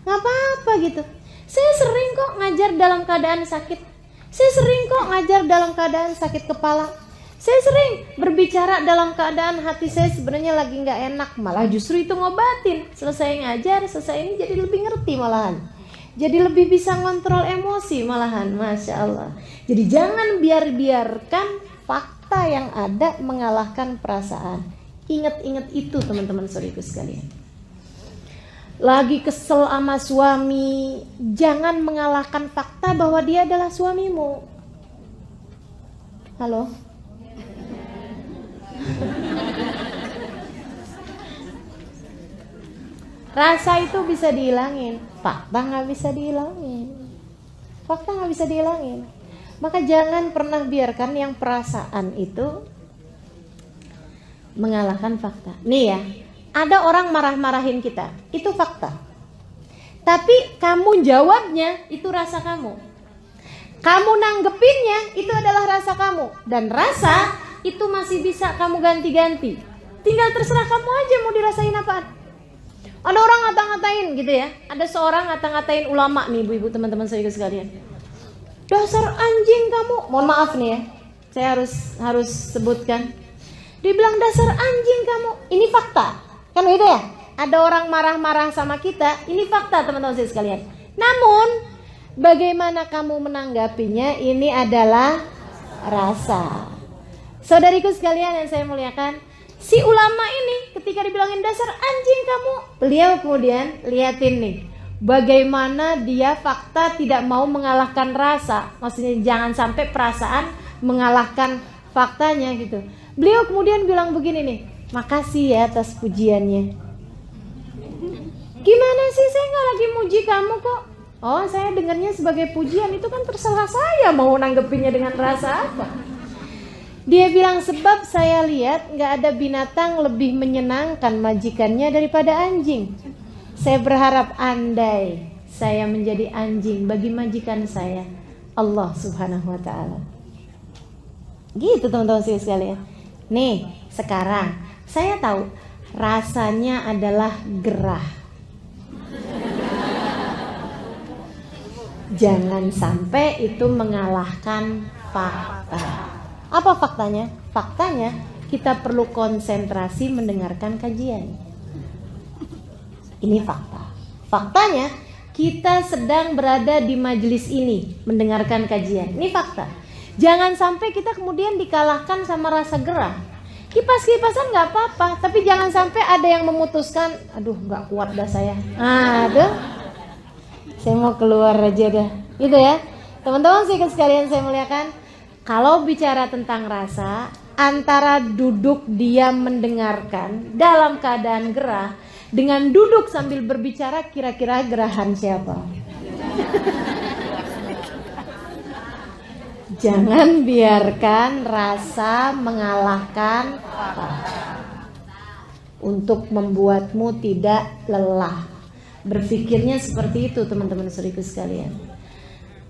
Gak apa-apa gitu. Saya sering kok ngajar dalam keadaan sakit. Saya sering kok ngajar dalam keadaan sakit kepala. Saya sering berbicara dalam keadaan hati saya sebenarnya lagi gak enak, malah justru itu ngobatin. Selesai ngajar, selesai ini jadi lebih ngerti malahan. Jadi lebih bisa ngontrol emosi malahan, Masya Allah. Jadi jangan biarkan fakta yang ada mengalahkan perasaan. Ingat-ingat itu teman-teman saudariku sekalian. Lagi kesel sama suami, jangan mengalahkan fakta bahwa dia adalah suamimu. Halo? Rasa itu bisa dihilangin, fakta gak bisa dihilangin. Fakta gak bisa dihilangin. Maka jangan pernah biarkan yang perasaan itu mengalahkan fakta. Nih ya, ada orang marah-marahin kita, itu fakta. Tapi kamu jawabnya, itu rasa kamu. Kamu nanggepinnya, itu adalah rasa kamu. Dan rasa itu masih bisa kamu ganti-ganti. Tinggal terserah kamu aja mau dirasain apaan. Ada orang ngata-ngatain gitu ya. Ada seorang ngata-ngatain ulama nih ibu-ibu teman-teman saya sekalian. Dasar anjing kamu. Mohon maaf nih ya, saya harus sebutkan. Dia bilang dasar anjing kamu. Ini fakta. Kan gitu ya. Ada orang marah-marah sama kita. Ini fakta teman-teman saya sekalian. Namun bagaimana kamu menanggapinya, ini adalah rasa. Saudariku sekalian yang saya muliakan, si ulama ini ketika dibilangin dasar anjing kamu, beliau kemudian liatin nih, bagaimana dia fakta tidak mau mengalahkan rasa. Maksudnya jangan sampai perasaan mengalahkan faktanya gitu. Beliau kemudian bilang begini nih, makasih ya atas pujiannya. Gimana sih, saya gak lagi muji kamu kok. Oh, saya dengarnya sebagai pujian, itu kan terserah saya mau nanggepinnya dengan rasa apa. Dia bilang sebab saya lihat gak ada binatang lebih menyenangkan majikannya daripada anjing. Saya berharap andai saya menjadi anjing bagi majikan saya, Allah Subhanahu wa ta'ala. Gitu teman-teman sekalian. Nih sekarang saya tahu rasanya adalah gerah. Jangan sampai itu mengalahkan fakta. Apa faktanya? Faktanya kita perlu konsentrasi mendengarkan kajian. Ini fakta. Faktanya kita sedang berada di majelis ini mendengarkan kajian. Ini fakta. Jangan sampai kita kemudian dikalahkan sama rasa gerah. Kipas-kipasan nggak apa-apa, tapi jangan sampai ada yang memutuskan, aduh nggak kuat dah saya. Aduh, saya mau keluar aja dah. Gitu ya. Teman-teman sekalian saya muliakan, kalau bicara tentang rasa, antara duduk diam mendengarkan dalam keadaan gerah dengan duduk sambil berbicara, kira-kira gerahan siapa? Jangan biarkan rasa mengalahkan untuk membuatmu tidak lelah. Berpikirnya seperti itu teman-teman saudaraku sekalian.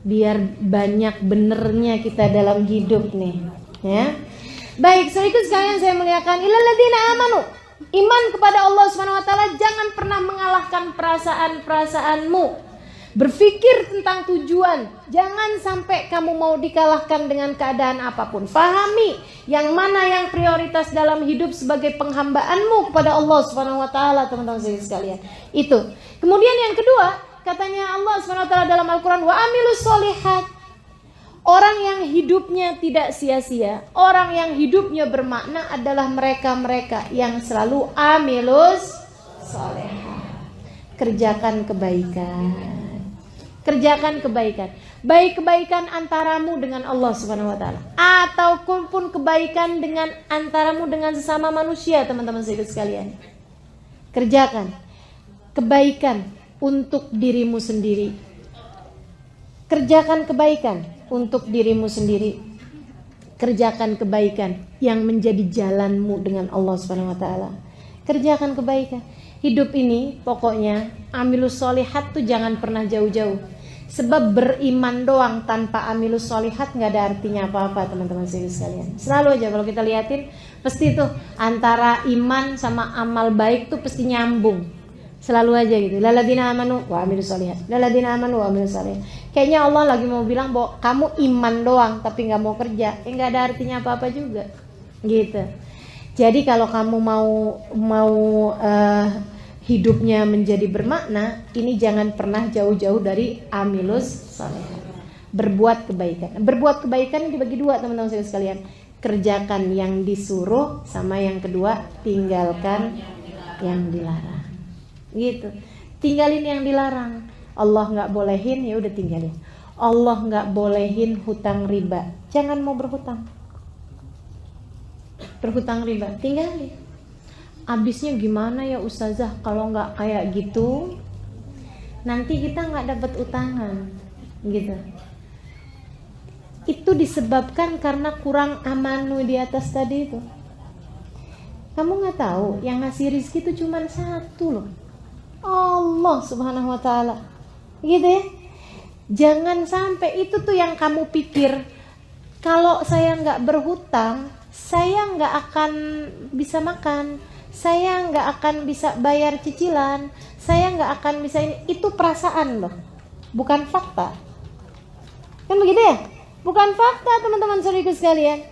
Biar banyak benernya kita dalam hidup nih, ya. Baik, saudaraku sekalian saya muliakan, illalladzina amanu. Iman kepada Allah Subhanahu wa taala, jangan pernah mengalahkan perasaan-perasaanmu. Berpikir tentang tujuan, jangan sampai kamu mau dikalahkan dengan keadaan apapun. Pahami yang mana yang prioritas dalam hidup sebagai penghambaanmu kepada Allah Subhanahu wa taala, teman-teman sekalian. Itu. Kemudian yang kedua, katanya Allah Subhanahu wa taala dalam Al-Qur'an, wa amilus sholihat. Orang yang hidupnya tidak sia-sia, orang yang hidupnya bermakna adalah mereka-mereka yang selalu amilus sholihat. Kerjakan kebaikan. Kerjakan kebaikan, baik kebaikan antaramu dengan Allah Subhanahu wa taala ataupun kebaikan dengan antaramu dengan sesama manusia, teman-teman sekalian. Kerjakan kebaikan untuk dirimu sendiri. Kerjakan kebaikan untuk dirimu sendiri. Kerjakan kebaikan yang menjadi jalanmu dengan Allah Subhanahu wa taala. Kerjakan kebaikan. Hidup ini pokoknya amilus sholihat tuh jangan pernah jauh-jauh. Sebab beriman doang tanpa amilus sholihat nggak ada artinya apa-apa, teman-teman sekalian. Selalu aja kalau kita liatin, pasti tuh antara iman sama amal baik tuh pasti nyambung. Selalu aja gitu. Lalladzina amanu wa amilus sholihat. Lalladzina amanu wa amilus sholihat. Kayaknya Allah lagi mau bilang bahwa kamu iman doang tapi nggak mau kerja, nggak ada artinya apa-apa juga. Gitu. Jadi kalau kamu mau hidupnya menjadi bermakna, ini jangan pernah jauh-jauh dari amilus sholihat. Berbuat kebaikan. Berbuat kebaikan dibagi dua, teman-teman sekalian. Kerjakan yang disuruh, sama yang kedua tinggalkan yang dilarang. Gitu. Tinggalin yang dilarang. Allah nggak bolehin, ya udah tinggalin. Allah nggak bolehin hutang riba. Jangan mau berhutang. Berhutang riba, tinggalin. Abisnya gimana ya ustazah kalau nggak kayak gitu? Nanti kita nggak dapat utangan, gitu. Itu disebabkan karena kurang amanu di atas tadi itu. Kamu nggak tahu yang ngasih rizki itu cuma satu loh, Allah Subhanahu wa taala. Gitu ya. Jangan sampai itu tuh yang kamu pikir, kalau saya nggak berhutang, saya nggak akan bisa makan, saya nggak akan bisa bayar cicilan, saya nggak akan bisa ini. Itu perasaan loh, bukan fakta. Kan begitu ya? Bukan fakta, teman-teman saudaraku sekalian.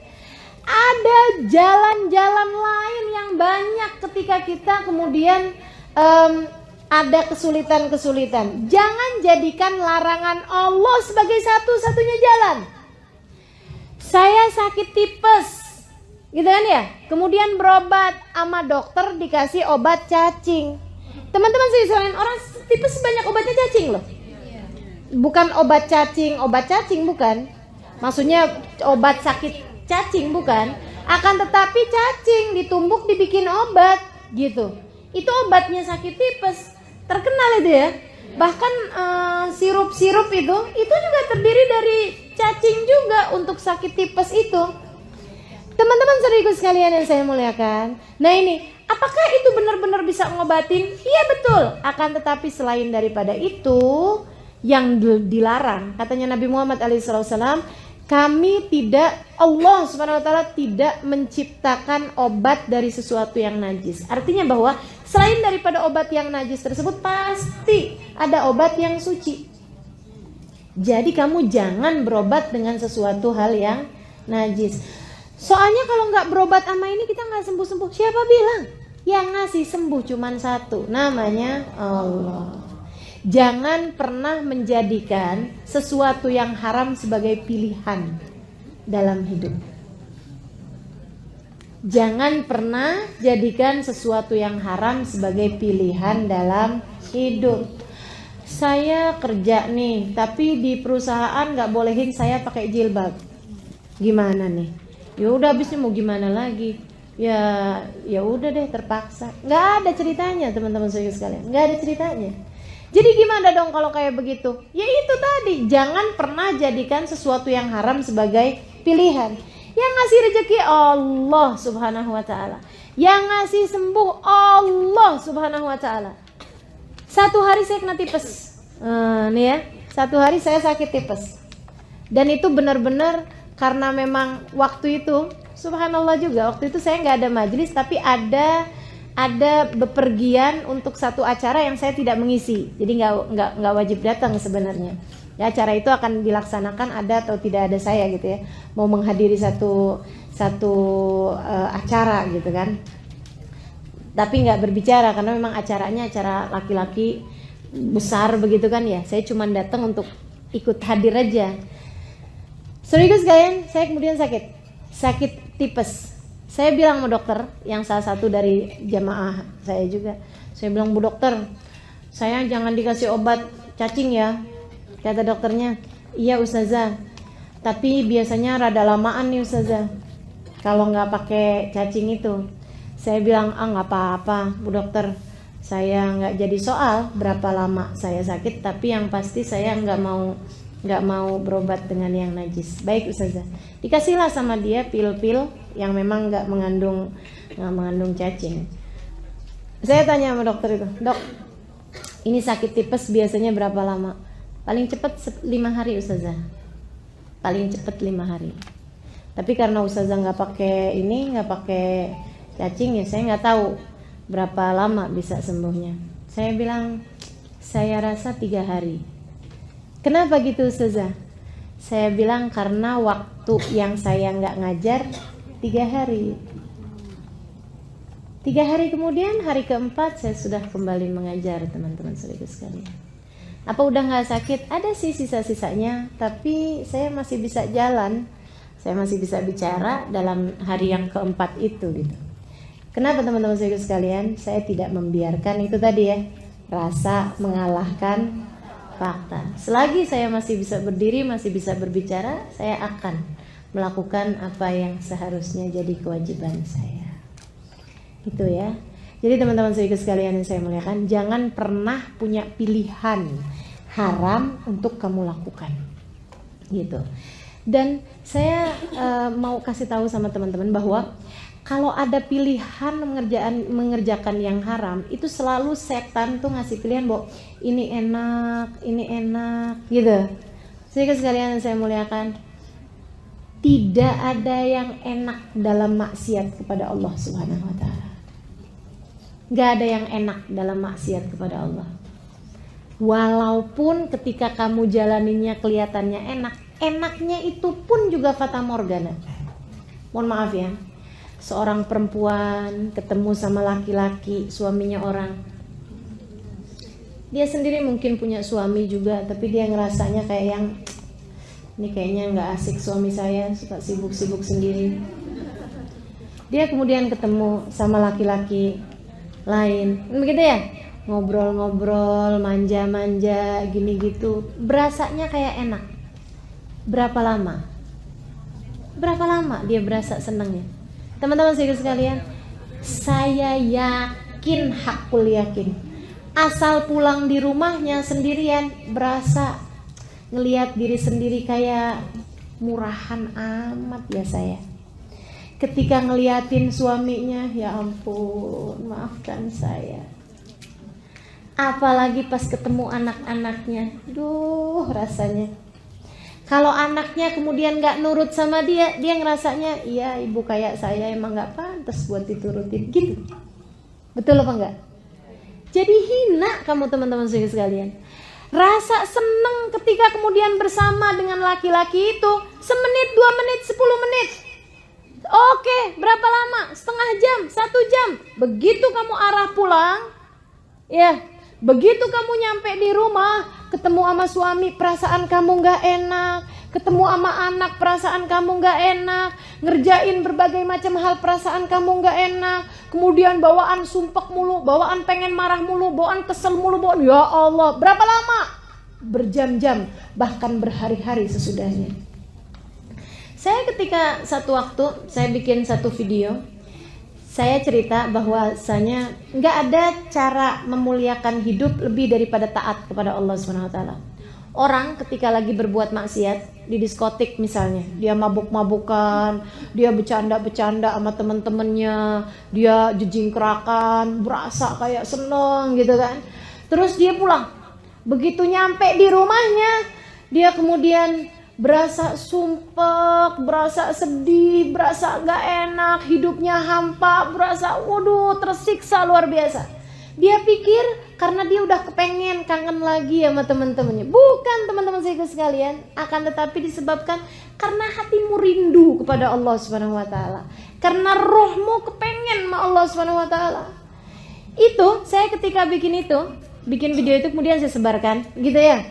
Ada jalan-jalan lain yang banyak ketika kita kemudian ada kesulitan-kesulitan. Jangan jadikan larangan Allah sebagai satu-satunya jalan. Saya sakit tipes, gitu kan ya? Kemudian berobat sama dokter dikasih obat cacing. Teman-teman sekalian, orang tipes banyak obatnya cacing loh. Bukan obat cacing bukan. Maksudnya obat sakit cacing bukan. Akan tetapi cacing ditumbuk dibikin obat gitu. Itu obatnya sakit tipes. Terkenal itu ya. Bahkan sirup-sirup itu juga terdiri dari cacing juga untuk sakit tipes itu. Teman-teman saudaraku sekalian yang saya muliakan. Nah ini, apakah itu benar-benar bisa ngobatin? Iya betul. Akan tetapi selain daripada itu yang dilarang, katanya Nabi Muhammad SAW, Allah Subhanahu wa taala tidak menciptakan obat dari sesuatu yang najis. Artinya bahwa selain daripada obat yang najis tersebut pasti ada obat yang suci. Jadi kamu jangan berobat dengan sesuatu hal yang najis. Soalnya kalau nggak berobat sama ini kita nggak sembuh-sembuh. Siapa bilang? Yang ngasih sembuh cuman satu, namanya Allah. Jangan pernah menjadikan sesuatu yang haram sebagai pilihan dalam hidup. Jangan pernah jadikan sesuatu yang haram sebagai pilihan dalam hidup. Saya kerja nih, tapi di perusahaan nggak bolehin saya pakai jilbab. Gimana nih? Ya udah, habisnya mau gimana lagi? Ya udah deh, terpaksa. Nggak ada ceritanya, teman-teman sekalian. Nggak ada ceritanya. Jadi gimana dong kalau kayak begitu? Ya itu tadi, jangan pernah jadikan sesuatu yang haram sebagai pilihan. Yang ngasih rezeki Allah Subhanahu wa taala. Yang ngasih sembuh Allah Subhanahu wa taala. Satu hari saya kena tipes. Nih ya, satu hari saya sakit tipes. Dan itu benar-benar karena memang waktu itu, subhanallah juga, waktu itu saya nggak ada majelis, tapi ada bepergian untuk satu acara yang saya tidak mengisi. Jadi nggak wajib datang sebenarnya. Ya, acara itu akan dilaksanakan ada atau tidak ada saya gitu ya. Mau menghadiri satu acara gitu kan. Tapi nggak berbicara karena memang acaranya acara laki-laki besar begitu kan ya. Saya cuma datang untuk ikut hadir aja. Saudaraku sekalian, saya kemudian sakit tipes. Saya bilang sama dokter, yang salah satu dari jamaah saya juga. Saya bilang, "Bu dokter, saya jangan dikasih obat cacing ya." Kata dokternya, "Iya Ustazah, tapi biasanya rada lamaan nih Ustazah kalau nggak pakai cacing itu." Saya bilang, "Nggak apa-apa Bu dokter, saya nggak jadi soal berapa lama saya sakit, tapi yang pasti saya nggak mau berobat dengan yang najis." Baik Ustazah. Dikasihlah sama dia pil-pil yang memang nggak mengandung cacing. Saya tanya sama dokter itu, "Dok, ini sakit tipes biasanya berapa lama?" Paling cepat 5 hari Ustazah. Paling cepat 5 hari. Tapi karena Ustazah nggak pakai cacing, ya saya nggak tahu berapa lama bisa sembuhnya. Saya bilang, "Saya rasa 3 hari." "Kenapa gitu Ustazah?" Saya bilang, "Karena waktu yang saya nggak ngajar 3 hari. 3 hari kemudian, hari keempat saya sudah kembali mengajar teman-teman saudara sekalian." Apa udah nggak sakit? Ada sih sisa-sisanya, tapi saya masih bisa jalan, saya masih bisa bicara dalam hari yang keempat itu gitu. Kenapa teman-teman saya sekalian? Saya tidak membiarkan itu tadi ya, rasa mengalahkan fakta. Selagi saya masih bisa berdiri, masih bisa berbicara, saya akan melakukan apa yang seharusnya jadi kewajiban saya. Gitu ya. Jadi teman-teman saudara sekalian yang saya muliakan, jangan pernah punya pilihan haram untuk kamu lakukan, gitu. Dan saya mau kasih tahu sama teman-teman bahwa kalau ada pilihan mengerjakan yang haram, itu selalu setan tuh ngasih pilihan bahwa ini enak, gitu. Saudara sekalian yang saya muliakan, tidak ada yang enak dalam maksiat kepada Allah Subhanahu wa taala. Gak ada yang enak dalam maksiat kepada Allah. Walaupun ketika kamu jalaninnya kelihatannya enak, enaknya itu pun juga fata morgana. Mohon maaf ya, seorang perempuan ketemu sama laki-laki, suaminya orang. Dia sendiri mungkin punya suami juga, tapi dia ngerasanya kayak yang, ini kayaknya gak asik suami saya, suka sibuk-sibuk sendiri. Dia kemudian ketemu sama laki-laki lain, begitu ya, ngobrol-ngobrol, manja-manja, gini gitu, berasanya kayak enak. Berapa lama dia berasa senangnya? Teman-teman sekalian, saya yakin, hakul yakin, asal pulang di rumahnya sendirian, berasa ngelihat diri sendiri kayak murahan amat ya saya. Ketika ngeliatin suaminya, ya ampun, maafkan saya. Apalagi pas ketemu anak-anaknya, duh rasanya. Kalau anaknya kemudian gak nurut sama dia ngerasanya, iya ibu kayak saya emang gak pantas buat diturutin, gitu. Betul apa enggak? Jadi hina kamu teman-teman sekalian. Rasa seneng ketika kemudian bersama dengan laki-laki itu, semenit, 2 menit, 10 menit. Oke, berapa lama? Setengah jam, 1 jam. Begitu kamu arah pulang, ya, begitu kamu nyampe di rumah, ketemu sama suami, perasaan kamu gak enak. ketemu sama anak perasaan kamu gak enak, ngerjain berbagai macam hal perasaan kamu gak enak, kemudian bawaan sumpek mulu, bawaan pengen marah mulu, bawaan kesel mulu, bawaan ya Allah, berapa lama? Berjam-jam, bahkan berhari-hari sesudahnya. Saya ketika satu waktu saya bikin satu video, saya cerita bahwasanya nggak ada cara memuliakan hidup lebih daripada taat kepada Allah SWT. Orang ketika lagi berbuat maksiat di diskotik misalnya, dia mabuk-mabukan, dia bercanda-bercanda sama temen-temennya, dia jejingkrakan, berasa kayak seneng gitu kan. Terus dia pulang, begitu nyampe di rumahnya, dia kemudian berasa sumpek, berasa sedih, berasa gak enak, hidupnya hampa, berasa waduh tersiksa luar biasa. Dia pikir karena dia udah kepengen kangen lagi sama teman-temannya. Bukan teman-teman saya sekalian, akan tetapi disebabkan karena hatimu rindu kepada Allah Subhanahu wa taala. Karena rohmu kepengen sama Allah Subhanahu wa taala. Itu saya ketika bikin video itu kemudian saya sebarkan gitu ya.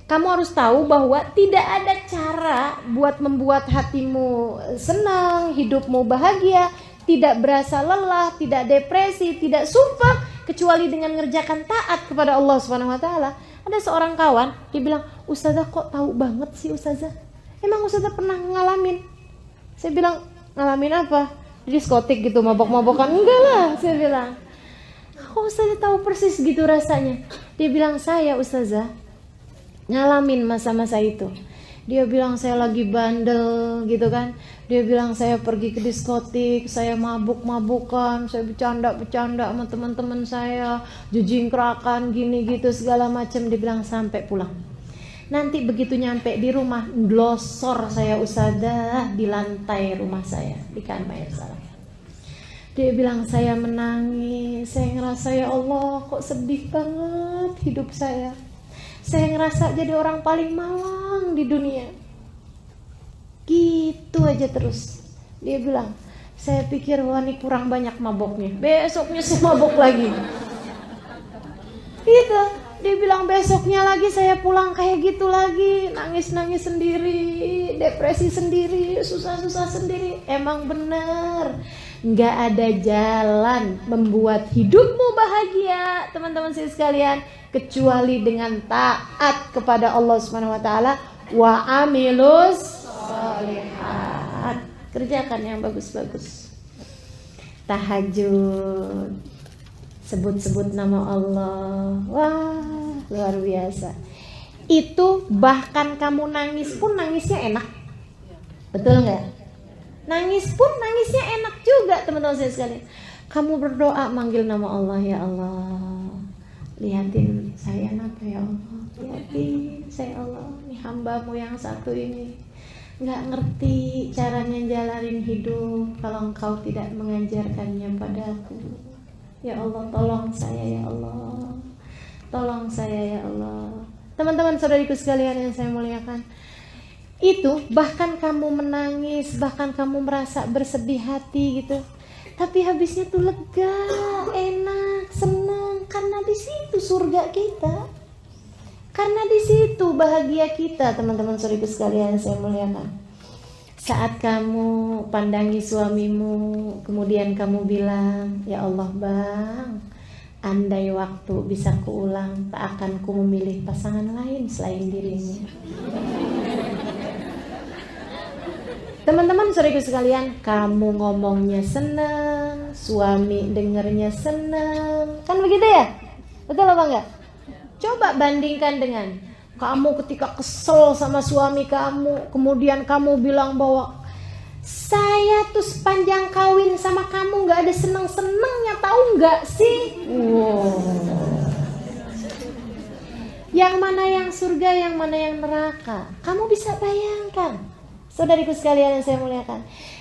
Kamu harus tahu bahwa tidak ada cara buat membuat hatimu senang, hidupmu bahagia, tidak berasa lelah, tidak depresi, tidak sumpah kecuali dengan mengerjakan taat kepada Allah Subhanahu wa taala. Ada seorang kawan, dia bilang, "Ustazah kok tahu banget sih Ustazah? Emang Ustazah pernah ngalamin?" Saya bilang, "Ngalamin apa?" Di diskotik gitu, mabok-mabokan. "Enggak lah," saya bilang. "Kok Ustazah tahu persis gitu rasanya?" Dia bilang, "Saya Ustazah ngalamin masa-masa itu." Dia bilang, "Saya lagi bandel gitu kan." Dia bilang, "Saya pergi ke diskotik, saya mabuk-mabukan, saya bercanda-bercanda sama teman-teman saya, jejingkrakan gini gitu segala macam." Dia bilang sampai pulang. Nanti begitu nyampe di rumah, glosor saya Ustazah di lantai rumah saya, di kamar saya. Dia bilang, "Saya menangis, saya ngerasa ya Allah kok sedih banget hidup saya. Saya ngerasa jadi orang paling malang di dunia." Gitu aja terus. Dia bilang, "Saya pikir wah ini kurang banyak maboknya. Besoknya saya mabok lagi." Gitu. Dia bilang besoknya lagi saya pulang kayak gitu lagi, nangis-nangis sendiri, depresi sendiri, susah-susah sendiri. Emang bener, nggak ada jalan membuat hidupmu bahagia, teman-teman sekalian, kecuali dengan taat kepada Allah Subhanahu wa taala. Wa amilus sholihat. Kerjakan yang bagus-bagus. Tahajud, sebut-sebut nama Allah. Wah, luar biasa. Itu bahkan kamu nangis pun nangisnya enak. Betul nggak? Nangis pun nangisnya enak juga, teman-teman saya sekalian. Kamu berdoa manggil nama Allah, ya Allah, lihatin saya apa ya Allah, lihatin saya Allah, ini hambamu yang satu ini nggak ngerti caranya jalanin hidup kalau engkau tidak mengajarkannya padaku. Ya Allah, tolong saya ya Allah, tolong saya ya Allah. Teman-teman saudariku sekalian yang saya muliakan, itu bahkan kamu menangis, bahkan kamu merasa bersedih hati gitu, tapi habisnya tuh lega, enak, senang, karena di situ surga kita, karena di situ bahagia kita. Teman-teman saudariku sekalian yang saya muliakan, saat kamu pandangi suamimu, kemudian kamu bilang, ya Allah Bang, andai waktu bisa kuulang, tak akan ku memilih pasangan lain selain dirimu. Teman-teman saudariku sekalian, kamu ngomongnya senang, suami dengernya senang, kan begitu ya? Betul apa enggak? Coba bandingkan dengan kamu ketika kesel sama suami kamu, kemudian kamu bilang bahwa saya tuh sepanjang kawin sama kamu gak ada seneng-senengnya, tahu gak sih? Wow. Yang mana yang surga, yang mana yang neraka? Kamu bisa bayangkan, saudariku sekalian yang saya muliakan.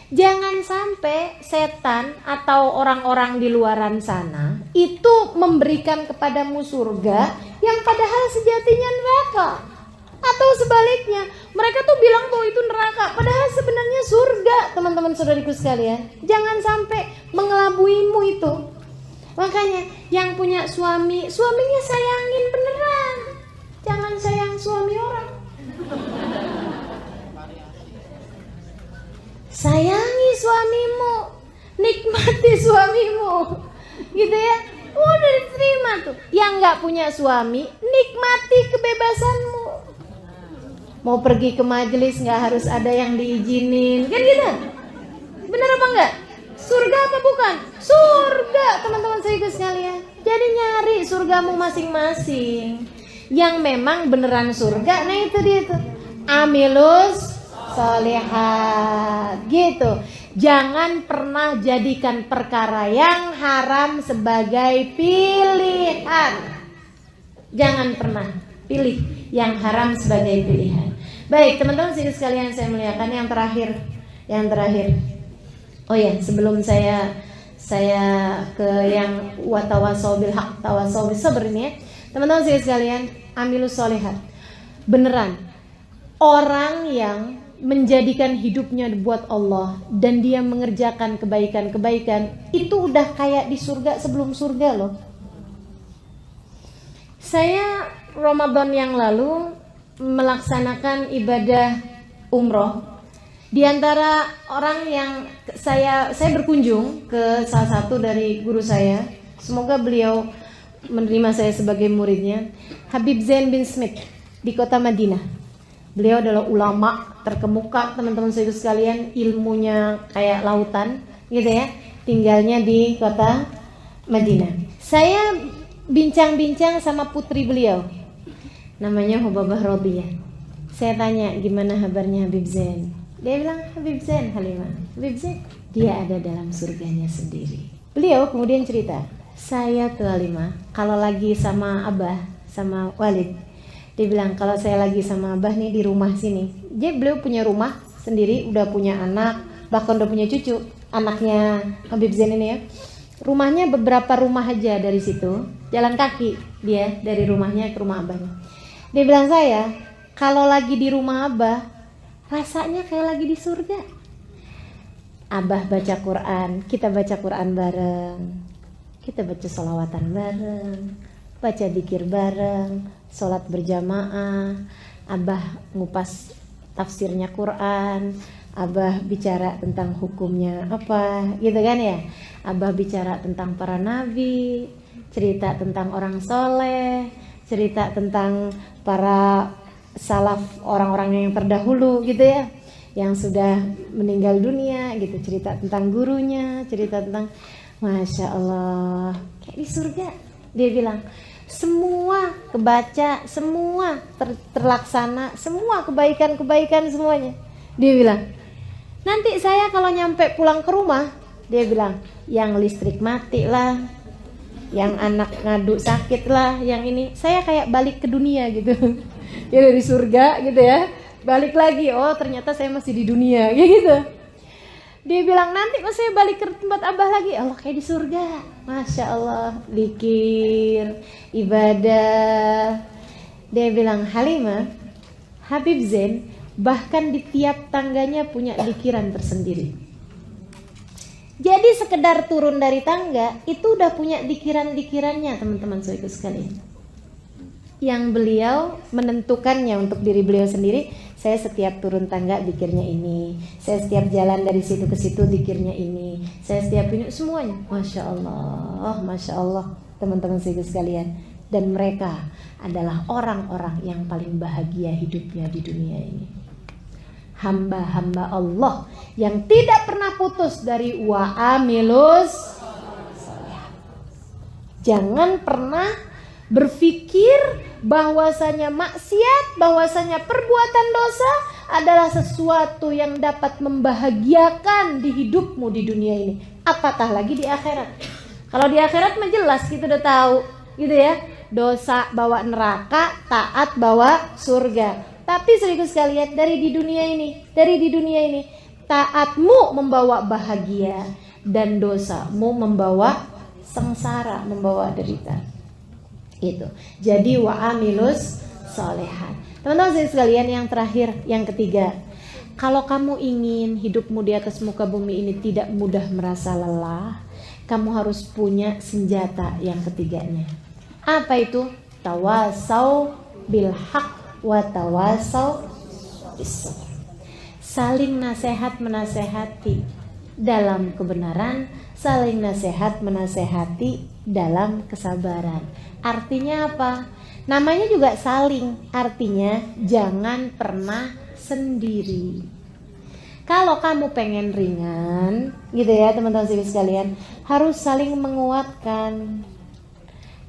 Jangan sampai setan atau orang-orang di luaran sana itu memberikan kepadamu surga yang padahal sejatinya neraka. Atau sebaliknya, mereka tuh bilang bahwa itu neraka, padahal sebenarnya surga. Teman-teman saudariku sekalian, jangan sampai mengelabuimu itu. Makanya yang punya suami, suaminya sayangin beneran. Jangan sayang suami orang. Sayangi suamimu, nikmati suamimu, gitu ya. Udah diterima tuh. Yang nggak punya suami, nikmati kebebasanmu. Mau pergi ke majelis nggak harus ada yang diizinin, kan gitu. Bener apa enggak? Surga apa bukan? Surga, teman-teman saya sekalian. Jadi nyari surgamu masing-masing. Yang memang beneran surga, nah itu dia tuh. Amilus sholihat, gitu. Jangan pernah jadikan perkara yang haram sebagai pilihan. Jangan pernah pilih yang haram sebagai pilihan. Baik, teman-teman sekalian saya muliakan, yang terakhir. Oh ya, sebelum saya ke yang watawasau bil haq tawasau bis sabr ini ya. Teman-teman sekalian, amilus sholihat. Beneran, orang yang menjadikan hidupnya buat Allah dan dia mengerjakan kebaikan-kebaikan, itu udah kayak di surga sebelum surga loh. Saya Ramadan yang lalu melaksanakan ibadah umroh. Di antara orang yang saya berkunjung ke salah satu dari guru saya, semoga beliau menerima saya sebagai muridnya, Habib Zain bin Smith di kota Madinah. Beliau adalah ulama terkemuka, teman-teman saya sekalian, ilmunya kayak lautan, gitu ya. Tinggalnya di kota Madinah. Saya bincang-bincang sama putri beliau, namanya Hubabah Rodiyah. Saya tanya, gimana kabarnya Habib Zain? Dia bilang, Habib Zain, Halimah, Habib Zain, dia ada dalam surganya sendiri. Beliau kemudian cerita, saya tuh Halimah, kalau lagi sama Abah, sama Walid, dia bilang, kalau saya lagi sama Abah nih di rumah sini. Jadi beliau punya rumah sendiri, udah punya anak, bahkan udah punya cucu, anaknya Habib Zain ini ya. Rumahnya beberapa rumah aja dari situ, jalan kaki dia dari rumahnya ke rumah Abahnya. Dia bilang, saya kalau lagi di rumah Abah, rasanya kayak lagi di surga. Abah baca Quran, kita baca Quran bareng, kita baca sholawatan bareng, baca dzikir bareng, sholat berjamaah, Abah ngupas tafsirnya Quran, Abah bicara tentang hukumnya apa, gitu kan ya. Abah bicara tentang para nabi, cerita tentang orang soleh, cerita tentang para salaf, orang-orang yang terdahulu gitu ya, yang sudah meninggal dunia gitu, cerita tentang gurunya, cerita tentang, Masya Allah, kayak di surga. Dia bilang, semua kebaca, semua terlaksana, semua kebaikan-kebaikan semuanya. Dia bilang, nanti saya kalau nyampe pulang ke rumah, dia bilang, yang listrik mati lah, yang anak ngadu sakit lah, yang ini, saya kayak balik ke dunia gitu. Ya dari surga gitu ya, balik lagi, oh ternyata saya masih di dunia kayak gitu. Dia bilang, nanti pas saya balik ke tempat Abah lagi, Allah kayak di surga. Masya Allah, zikir, ibadah. Dia bilang, Halimah, Habib Zain bahkan di tiap tangganya punya zikiran tersendiri. Jadi sekedar turun dari tangga itu udah punya zikiran-zikirannya, teman-teman saudara sekalian. Yang beliau menentukannya untuk diri beliau sendiri. Saya setiap turun tangga zikirnya ini, saya setiap jalan dari situ ke situ zikirnya ini, saya setiap ini, semuanya. Masya Allah, teman-teman saudara sekalian. Dan mereka adalah orang-orang yang paling bahagia hidupnya di dunia ini. Hamba-hamba Allah yang tidak pernah putus dari wa'amilus. Jangan pernah berpikir bahwasanya maksiat, bahwasanya perbuatan dosa adalah sesuatu yang dapat membahagiakan di hidupmu di dunia ini, apatah lagi di akhirat. Kalau di akhirat mah jelas kita udah tahu gitu ya, dosa bawa neraka, taat bawa surga. Tapi saudara sekalian, dari di dunia ini taatmu membawa bahagia dan dosamu membawa sengsara, membawa derita. Itu. Jadi wa'amilus sholehat. Teman-teman sekalian, yang terakhir, yang ketiga, kalau kamu ingin hidupmu di atas muka bumi ini tidak mudah merasa lelah, kamu harus punya senjata yang ketiganya. Apa itu? Tawasau bil haq wa tawasau bis sabr. saling nasihat menasehati dalam kebenaran, saling nasihat menasehati dalam kesabaran. Artinya apa? Namanya juga saling, artinya jangan pernah sendiri. Kalau kamu pengen ringan, gitu ya teman-teman sekalian, harus saling menguatkan.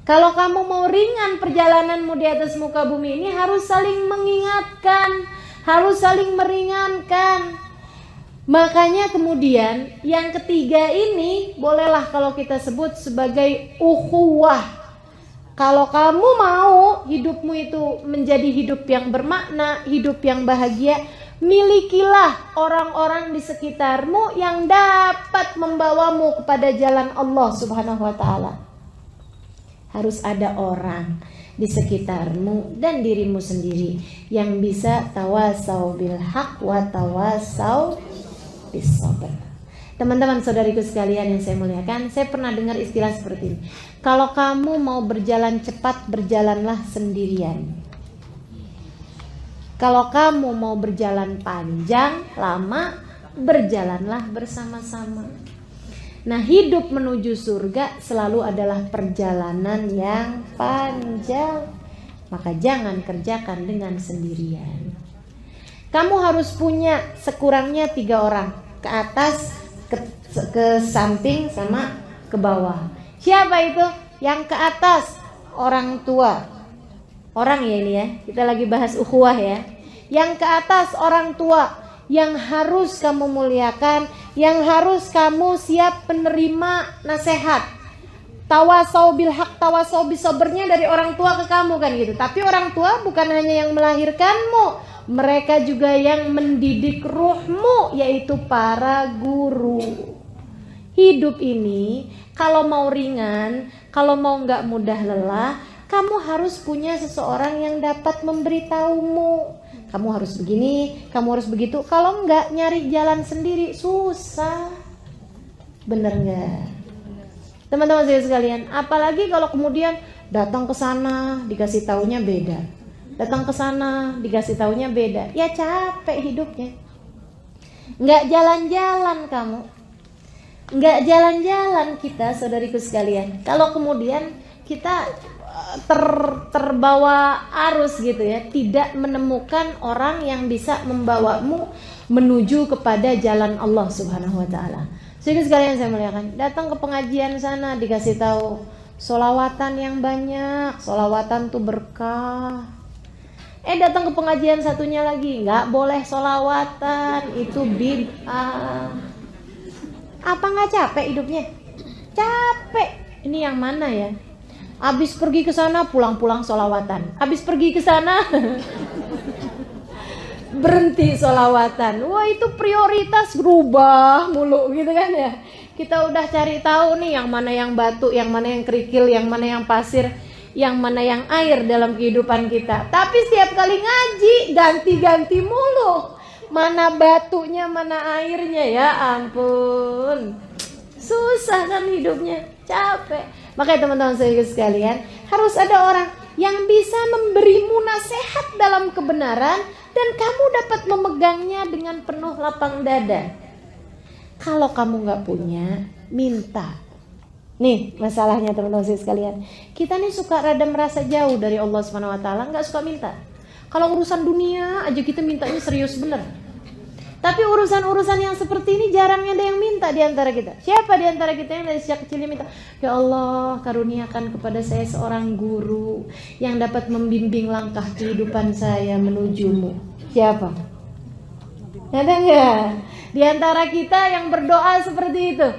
Kalau kamu mau ringan perjalananmu di atas muka bumi ini, harus saling mengingatkan, harus saling meringankan. Makanya kemudian yang ketiga ini bolehlah kalau kita sebut sebagai ukhuwah. Kalau kamu mau hidupmu itu menjadi hidup yang bermakna, hidup yang bahagia, milikilah orang-orang di sekitarmu yang dapat membawamu kepada jalan Allah Subhanahu wa ta'ala. Harus ada orang di sekitarmu dan dirimu sendiri yang bisa tawasau bil haq wa tawasau bis sabr. Teman-teman saudariku sekalian yang saya muliakan, saya pernah dengar istilah seperti ini. Kalau kamu mau berjalan cepat, berjalanlah sendirian. Kalau kamu mau berjalan panjang, lama, berjalanlah bersama-sama. Nah, hidup menuju surga selalu adalah perjalanan yang panjang. Maka jangan kerjakan dengan sendirian. Kamu harus punya sekurangnya 3 orang, ke atas, ke samping, sama ke bawah. Siapa itu? Yang ke atas, orang tua. Orang ya ini ya, kita lagi bahas ukhuwah ya. Yang ke atas orang tua, yang harus kamu muliakan, yang harus kamu siap penerima nasihat. Tawasau bil haq, tawasau bis sabrnya dari orang tua ke kamu kan gitu. Tapi orang tua bukan hanya yang melahirkanmu, mereka juga yang mendidik ruhmu, yaitu para guru. Hidup ini kalau mau ringan, kalau mau gak mudah lelah, kamu harus punya seseorang yang dapat memberitahumu. Kamu harus begini, kamu harus begitu. Kalau enggak, nyari jalan sendiri susah. Bener gak? Teman-teman saya sekalian, apalagi kalau kemudian datang ke sana dikasih taunya beda. Datang ke sana dikasih taunya beda. Ya capek hidupnya. Enggak jalan-jalan kamu. Enggak jalan-jalan kita saudariku sekalian. Kalau kemudian kita terbawa arus gitu ya, tidak menemukan orang yang bisa membawamu menuju kepada jalan Allah Subhanahu wa ta'ala. Saudara sekalian saya muliakan, datang ke pengajian sana dikasih tahu sholawatan yang banyak, sholawatan tuh berkah. Datang ke pengajian satunya lagi, nggak boleh sholawatan, itu bid'ah. Apa nggak capek hidupnya? Capek. Ini yang mana ya? Habis pergi ke sana pulang-pulang sholawatan. Habis pergi ke sana berhenti sholawatan. Wah, itu prioritas berubah mulu gitu kan ya. Kita udah cari tahu nih yang mana yang batu, yang mana yang kerikil, yang mana yang pasir, yang mana yang air dalam kehidupan kita. Tapi setiap kali ngaji ganti-ganti mulu. Mana batunya, mana airnya, ya ampun. Susah kan hidupnya, capek. Makanya teman-teman saya sekalian, harus ada orang yang bisa memberimu nasihat dalam kebenaran dan kamu dapat memegangnya dengan penuh lapang dada. Kalau kamu gak punya, minta. Nih masalahnya teman-teman saya sekalian, kita nih suka rada merasa jauh dari Allah SWT, gak suka minta. Kalau urusan dunia aja kita mintanya serius bener. Tapi urusan-urusan yang seperti ini jarang ada yang minta di antara kita. Siapa di antara kita yang dari sejak kecilnya minta, ya Allah karuniakan kepada saya seorang guru yang dapat membimbing langkah kehidupan saya menujumu. Siapa? Ada nggak di antara kita yang berdoa seperti itu?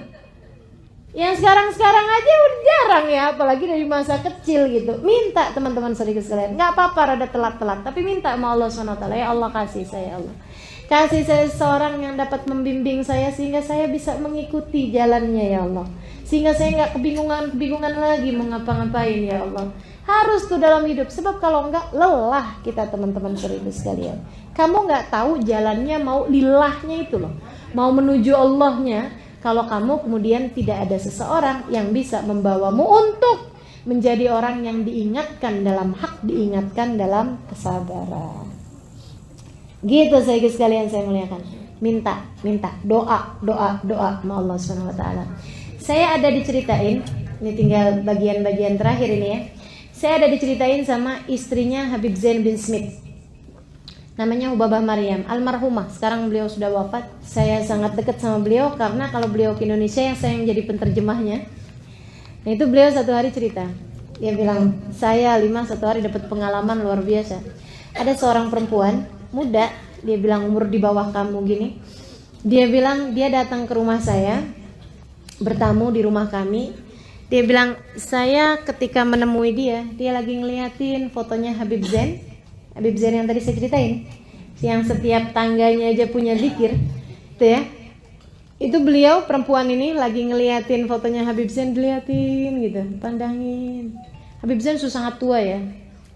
Yang sekarang-sekarang aja udah jarang ya, apalagi dari masa kecil gitu. Minta teman-teman saudara sekalian, nggak apa-apa rada telat-telat, tapi minta sama Allah SWT. Ya Allah kasih saya Allah. Kasih saya seorang yang dapat membimbing saya sehingga saya bisa mengikuti jalannya ya Allah. Sehingga saya nggak kebingungan lagi mau ngapa-ngapain ya Allah. Harus tuh dalam hidup, sebab kalau enggak lelah kita teman-teman seribu sekalian. Kamu nggak tahu jalannya mau lillahnya itu loh, mau menuju Allahnya. Kalau kamu kemudian tidak ada seseorang yang bisa membawamu untuk menjadi orang yang diingatkan dalam hak, diingatkan dalam kesabaran. Gitu saya sekalian saya muliakan. Minta, doa sama Allah Subhanahu wa taala. Saya ada diceritain, ini tinggal bagian-bagian terakhir ini ya. Saya ada diceritain sama istrinya Habib Zain bin Smith. Namanya Hubabah Maryam, almarhumah. Sekarang beliau sudah wafat. Saya sangat dekat sama beliau karena kalau beliau ke Indonesia yang saya menjadi penterjemahnya. Nah itu beliau satu hari cerita. Dia bilang, saya satu hari dapat pengalaman luar biasa. Ada seorang perempuan muda, dia bilang umur di bawah kamu gini. Dia bilang dia datang ke rumah saya, bertamu di rumah kami. Dia bilang saya ketika menemui dia lagi ngeliatin fotonya Habib Zain yang tadi saya ceritain, yang setiap tangganya aja punya zikir, itu ya. Itu beliau perempuan ini lagi ngeliatin fotonya Habib Zain, diliatin gitu, pandangin. Habib Zain sudah sangat tua ya,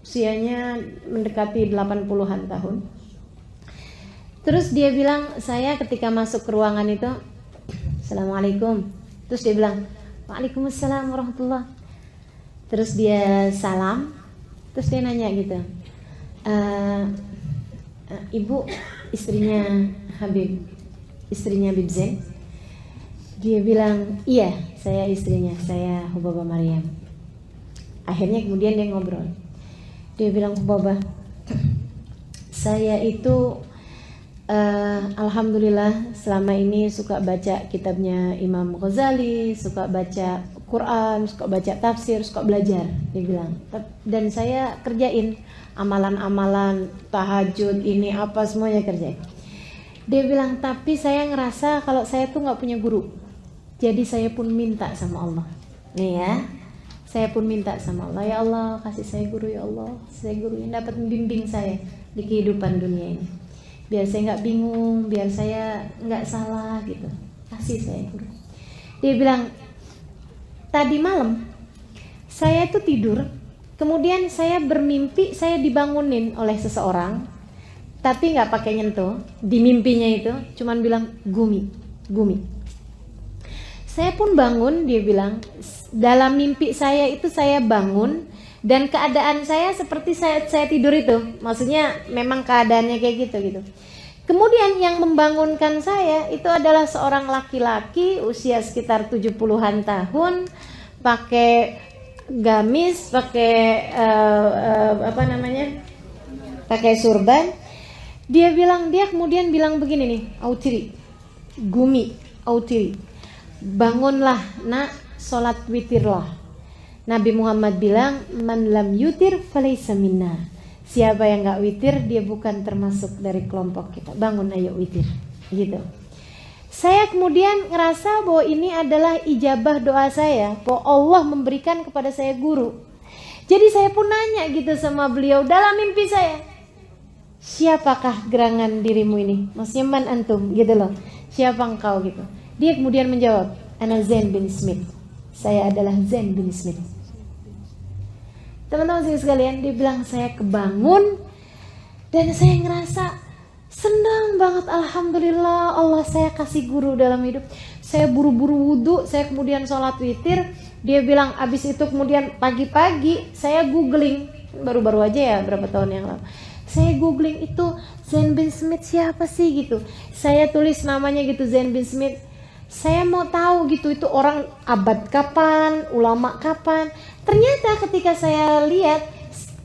usianya mendekati 80-an tahun. Terus dia bilang, saya ketika masuk ke ruangan itu, Assalamualaikum. Terus dia bilang, Waalaikumsalam warahmatullah. Terus dia salam. Terus dia nanya gitu, Ibu istrinya Habib Zain? Dia bilang, iya saya istrinya, saya Hubabah Maryam. Akhirnya kemudian dia ngobrol. Dia bilang, Hubabah, saya itu alhamdulillah selama ini suka baca kitabnya Imam Ghazali, suka baca Quran, suka baca tafsir, suka belajar. Dia bilang, dan saya kerjain amalan-amalan tahajud ini apa semuanya kerjain. Dia bilang, tapi saya ngerasa kalau saya tuh nggak punya guru. Jadi saya pun minta sama Allah. Nih ya, saya pun minta sama Allah, ya Allah kasih saya guru, ya Allah, saya guru yang dapat membimbing saya di kehidupan dunia ini. Biar saya nggak bingung, biar saya nggak salah gitu. Kasih saya guru. Dia bilang, tadi malam saya tuh tidur, kemudian saya bermimpi saya dibangunin oleh seseorang, tapi nggak pakai nyentuh. Di mimpinya itu cuman bilang Gumi. Saya pun bangun, dia bilang, dalam mimpi saya itu saya bangun dan keadaan saya seperti saya tidur itu. Maksudnya memang keadaannya kayak gitu. Kemudian yang membangunkan saya itu adalah seorang laki-laki usia sekitar 70-an tahun, pakai gamis, pakai pakai surban. Dia kemudian bilang begini nih, Gumi, bangunlah nak, sholat witirlah. Nabi Muhammad bilang, man lam yutir falaysa minna. Siapa yang gak witir, dia bukan termasuk dari kelompok kita. Bangun ayo witir, gitu. Saya kemudian ngerasa bahwa ini adalah ijabah doa saya, bahwa Allah memberikan kepada saya guru. Jadi saya pun nanya gitu sama beliau dalam mimpi saya, siapakah gerangan dirimu ini? Maksudnya man antum gitu loh, siapa engkau gitu. Dia kemudian menjawab, ana Zain bin Smith. Saya adalah Zain bin Smith. Teman-teman sekalian, dia bilang saya kebangun dan saya ngerasa senang banget, alhamdulillah Allah saya kasih guru dalam hidup. Saya buru-buru wudhu, saya kemudian sholat witir. Dia bilang abis itu kemudian pagi-pagi saya googling, baru-baru aja ya berapa tahun yang lalu. Saya googling itu Zain bin Smith siapa sih gitu. Saya tulis namanya gitu, Zain bin Smith. Saya mau tahu gitu itu orang abad kapan, ulama kapan. Ternyata ketika saya lihat,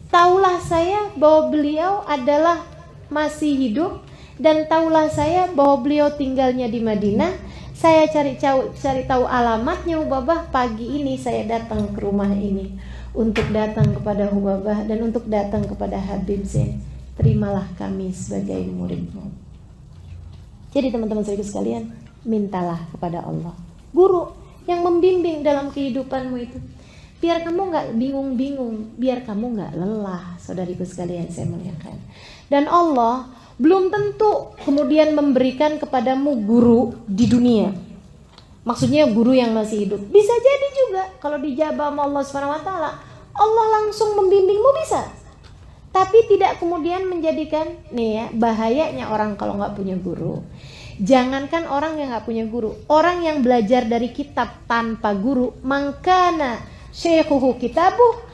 taulah saya bahwa beliau adalah masih hidup, dan taulah saya bahwa beliau tinggalnya di Madinah. Saya cari tahu alamatnya Hubabah. Pagi ini saya datang ke rumah ini untuk datang kepada Hubabah dan untuk datang kepada Habib Zain. Terimalah kami sebagai muridmu. Jadi teman-teman sekalian, mintalah kepada Allah guru yang membimbing dalam kehidupanmu itu, biar kamu gak bingung-bingung, biar kamu gak lelah. Saudariku sekalian saya muliakan. Dan Allah belum tentu kemudian memberikan kepadamu guru di dunia, maksudnya guru yang masih hidup. Bisa jadi juga kalau dijabah sama Allah SWT, Allah langsung membimbingmu, bisa. Tapi tidak kemudian menjadikan, nih ya, bahayanya orang kalau gak punya guru. Jangankan orang yang gak punya guru, orang yang belajar dari kitab tanpa guru, mangkana syekhuhu kitabuh,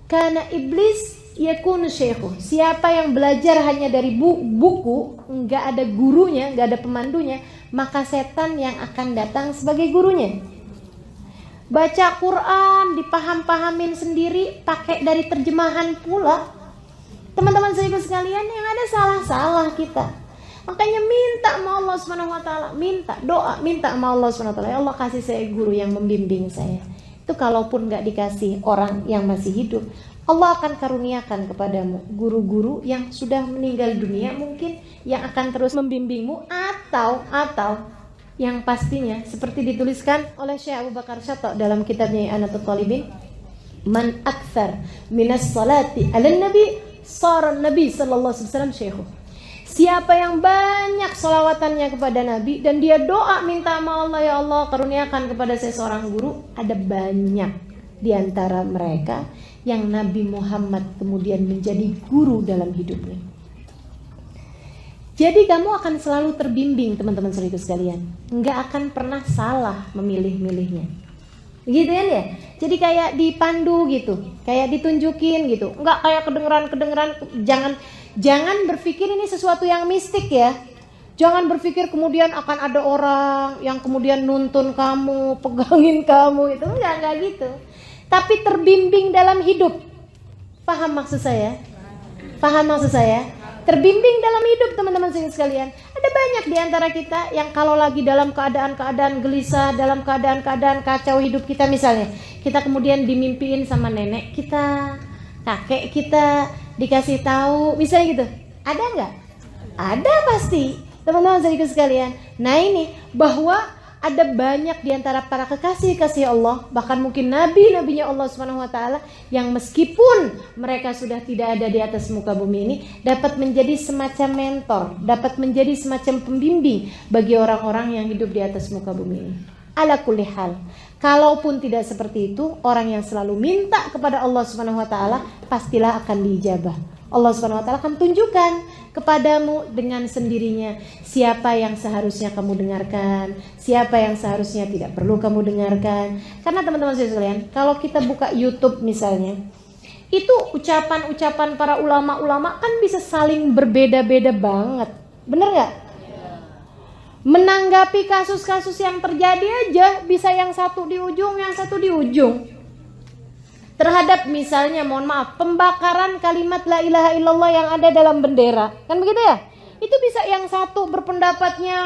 kana iblis yakunu syekhu. Siapa yang belajar hanya dari buku, nggak ada gurunya, nggak ada pemandunya, maka setan yang akan datang sebagai gurunya. Baca Quran dipaham-pahamin sendiri, pakai dari terjemahan pula. Teman-teman saya sekalian, yang ada salah-salah kita. Makanya minta sama Allah Subhanahu wa taala, minta doa, minta sama Allah Subhanahu wa taala, ya Allah kasih saya guru yang membimbing saya. Itu kalaupun nggak dikasih orang yang masih hidup, Allah akan karuniakan kepadamu guru-guru yang sudah meninggal dunia mungkin, yang akan terus membimbingmu, atau yang pastinya seperti dituliskan oleh Syekh Abu Bakar Syatta dalam kitabnya I'anatul Talibin, man aktsar minas salati 'alan nabi sara nabi sallallahu alaihi wasallam syekhu. Siapa yang banyak solawatannya kepada Nabi dan dia doa minta sama Allah, ya Allah karuniakan kepada saya seorang guru, ada banyak di antara mereka yang Nabi Muhammad kemudian menjadi guru dalam hidupnya. Jadi kamu akan selalu terbimbing teman-teman saudaraku sekalian, nggak akan pernah salah memilih-milihnya, gitu kan ya? Jadi kayak dipandu gitu, kayak ditunjukin gitu, nggak kayak kedengeran. Jangan berpikir ini sesuatu yang mistik ya. Jangan berpikir kemudian akan ada orang yang kemudian nuntun kamu, pegangin kamu, itu enggak gitu. Tapi terbimbing dalam hidup. Paham maksud saya? Paham maksud saya? Terbimbing dalam hidup teman-teman sekalian. Ada banyak di antara kita yang kalau lagi dalam keadaan-keadaan gelisah, dalam keadaan-keadaan kacau hidup kita misalnya, kita kemudian dimimpiin sama nenek kita, kakek kita, dikasih tahu, misalnya gitu. Ada nggak? Ada pasti, teman-teman sekalian. Nah ini, bahwa ada banyak di antara para kekasih-kasih Allah, bahkan mungkin nabi-nabinya Allah Subhanahu wa taala, yang meskipun mereka sudah tidak ada di atas muka bumi ini, dapat menjadi semacam mentor, dapat menjadi semacam pembimbing bagi orang-orang yang hidup di atas muka bumi ini. Ala kulli hal, kalaupun tidak seperti itu, orang yang selalu minta kepada Allah Subhanahu wa taala pastilah akan diijabah. Allah Subhanahu wa taala akan tunjukkan kepadamu dengan sendirinya siapa yang seharusnya kamu dengarkan, siapa yang seharusnya tidak perlu kamu dengarkan. Karena teman-teman sekalian, kalau kita buka YouTube misalnya, itu ucapan-ucapan para ulama-ulama kan bisa saling berbeda-beda banget. Bener nggak? Menanggapi kasus-kasus yang terjadi aja bisa yang satu di ujung, yang satu di ujung. Terhadap misalnya, mohon maaf, pembakaran kalimat la ilaha illallah yang ada dalam bendera, kan begitu ya? Itu bisa yang satu berpendapatnya,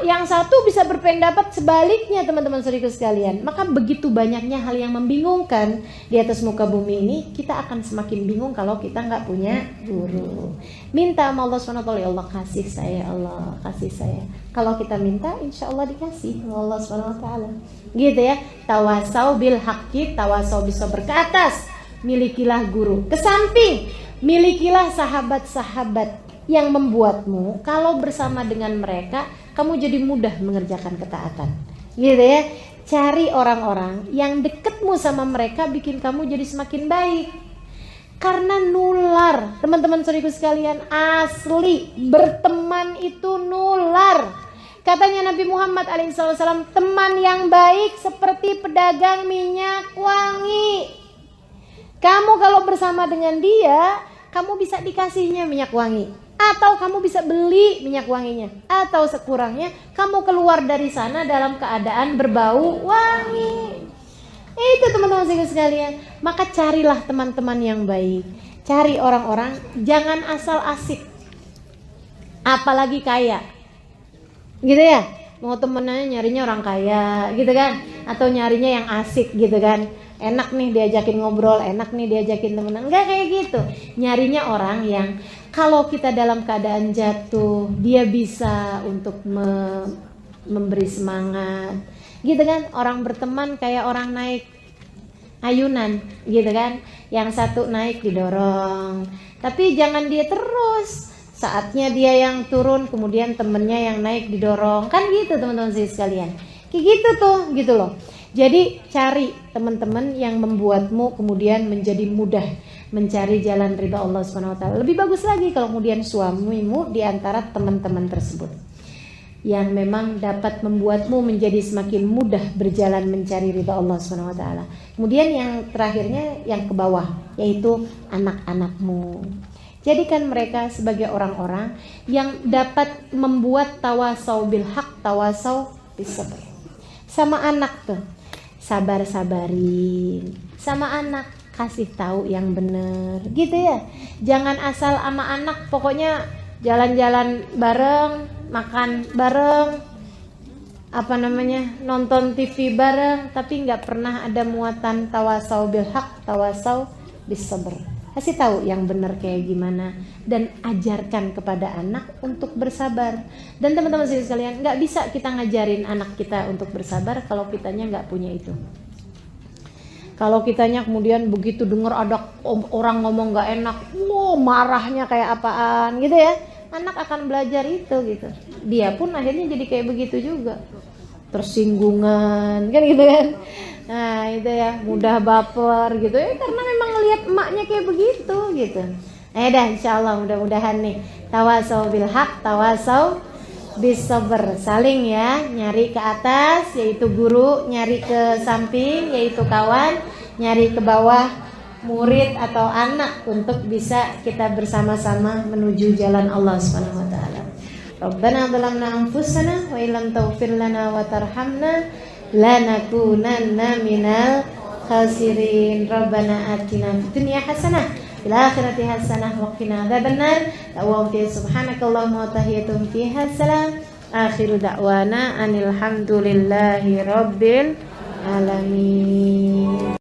yang satu bisa berpendapat sebaliknya teman-teman saudaraku sekalian. Maka begitu banyaknya hal yang membingungkan di atas muka bumi ini, kita akan semakin bingung kalau kita nggak punya guru. Minta sama Allah SWT, ya Allah kasih saya, Allah kasih saya. Kalau kita minta, insya Allah dikasih Allah SWT. Gitu ya. Tawasau bil haqqi, tawasau bisabr. Ke atas, milikilah guru. Ke samping, milikilah sahabat-sahabat yang membuatmu kalau bersama dengan mereka kamu jadi mudah mengerjakan ketaatan, gitu ya. Cari orang-orang yang deketmu sama mereka, bikin kamu jadi semakin baik. Karena nular, teman-teman saudaraku sekalian, asli berteman itu nular. Katanya Nabi Muhammad SAW, teman yang baik seperti pedagang minyak wangi. Kamu kalau bersama dengan dia, kamu bisa dikasihnya minyak wangi, atau kamu bisa beli minyak wanginya, atau sekurangnya kamu keluar dari sana dalam keadaan berbau wangi. Itu teman-teman sekalian. Maka carilah teman-teman yang baik, cari orang-orang, jangan asal asik, apalagi kaya, gitu ya. Mau temennya nyarinya orang kaya, gitu kan, atau nyarinya yang asik, gitu kan. Enak nih diajakin ngobrol, enak nih diajakin temenan. Enggak kayak gitu. Nyarinya orang yang kalau kita dalam keadaan jatuh, dia bisa untuk memberi semangat, gitu kan. Orang berteman kayak orang naik ayunan, gitu kan. Yang satu naik didorong, tapi jangan dia terus. Saatnya dia yang turun, kemudian temennya yang naik didorong, kan gitu teman-teman sekalian. Kayak gitu tuh, gitu loh. Jadi cari teman-teman yang membuatmu kemudian menjadi mudah mencari jalan ridha Allah Subhanahu wa taala. Lebih bagus lagi kalau kemudian suamimu di antara teman-teman tersebut. yang memang dapat membuatmu menjadi semakin mudah berjalan mencari ridha Allah Subhanahu wa taala. Kemudian yang terakhirnya yang ke bawah, yaitu anak-anakmu. Jadikan mereka sebagai orang-orang yang dapat membuat tawasau bil haq, tawasau bis sabr. Sama anak tuh, sabar-sabarin. Sama anak, kasih tahu yang benar, gitu ya. Jangan asal sama anak pokoknya jalan-jalan bareng, makan bareng, nonton TV bareng, tapi nggak pernah ada muatan tawasau bil haq, tawasau bis sabr. Kasih tahu yang benar kayak gimana dan ajarkan kepada anak untuk bersabar. Dan teman-teman sekalian, nggak bisa kita ngajarin anak kita untuk bersabar kalau kitanya nggak punya itu. Kalau kitanya kemudian begitu dengar ada orang ngomong nggak enak, marahnya kayak apaan gitu ya, anak akan belajar itu gitu. Dia pun akhirnya jadi kayak begitu juga, tersinggungan kan gitu kan. Nah itu ya, mudah baper gitu ya, karena memang ngelihat emaknya kayak begitu gitu. Dah insyaallah mudah-mudahan nih tawasau bil haq, tawasau bis sabr, saling ya, nyari ke atas yaitu guru, nyari ke samping yaitu kawan, nyari ke bawah murid atau anak untuk bisa kita bersama-sama menuju jalan Allah Subhanahu wa taala. Rabbana zalamna anfusana wa illam taghfir lana wa tarhamna lanakunanna minal khasirin. Rabbana atina fid dunya hasanah fil akhirati hasanah wa qina adzabannar. Subhanakallahumma wa tahiyyatuhum fiha salam. Akhiru da'wana anil hamdulillahi rabbil alamin.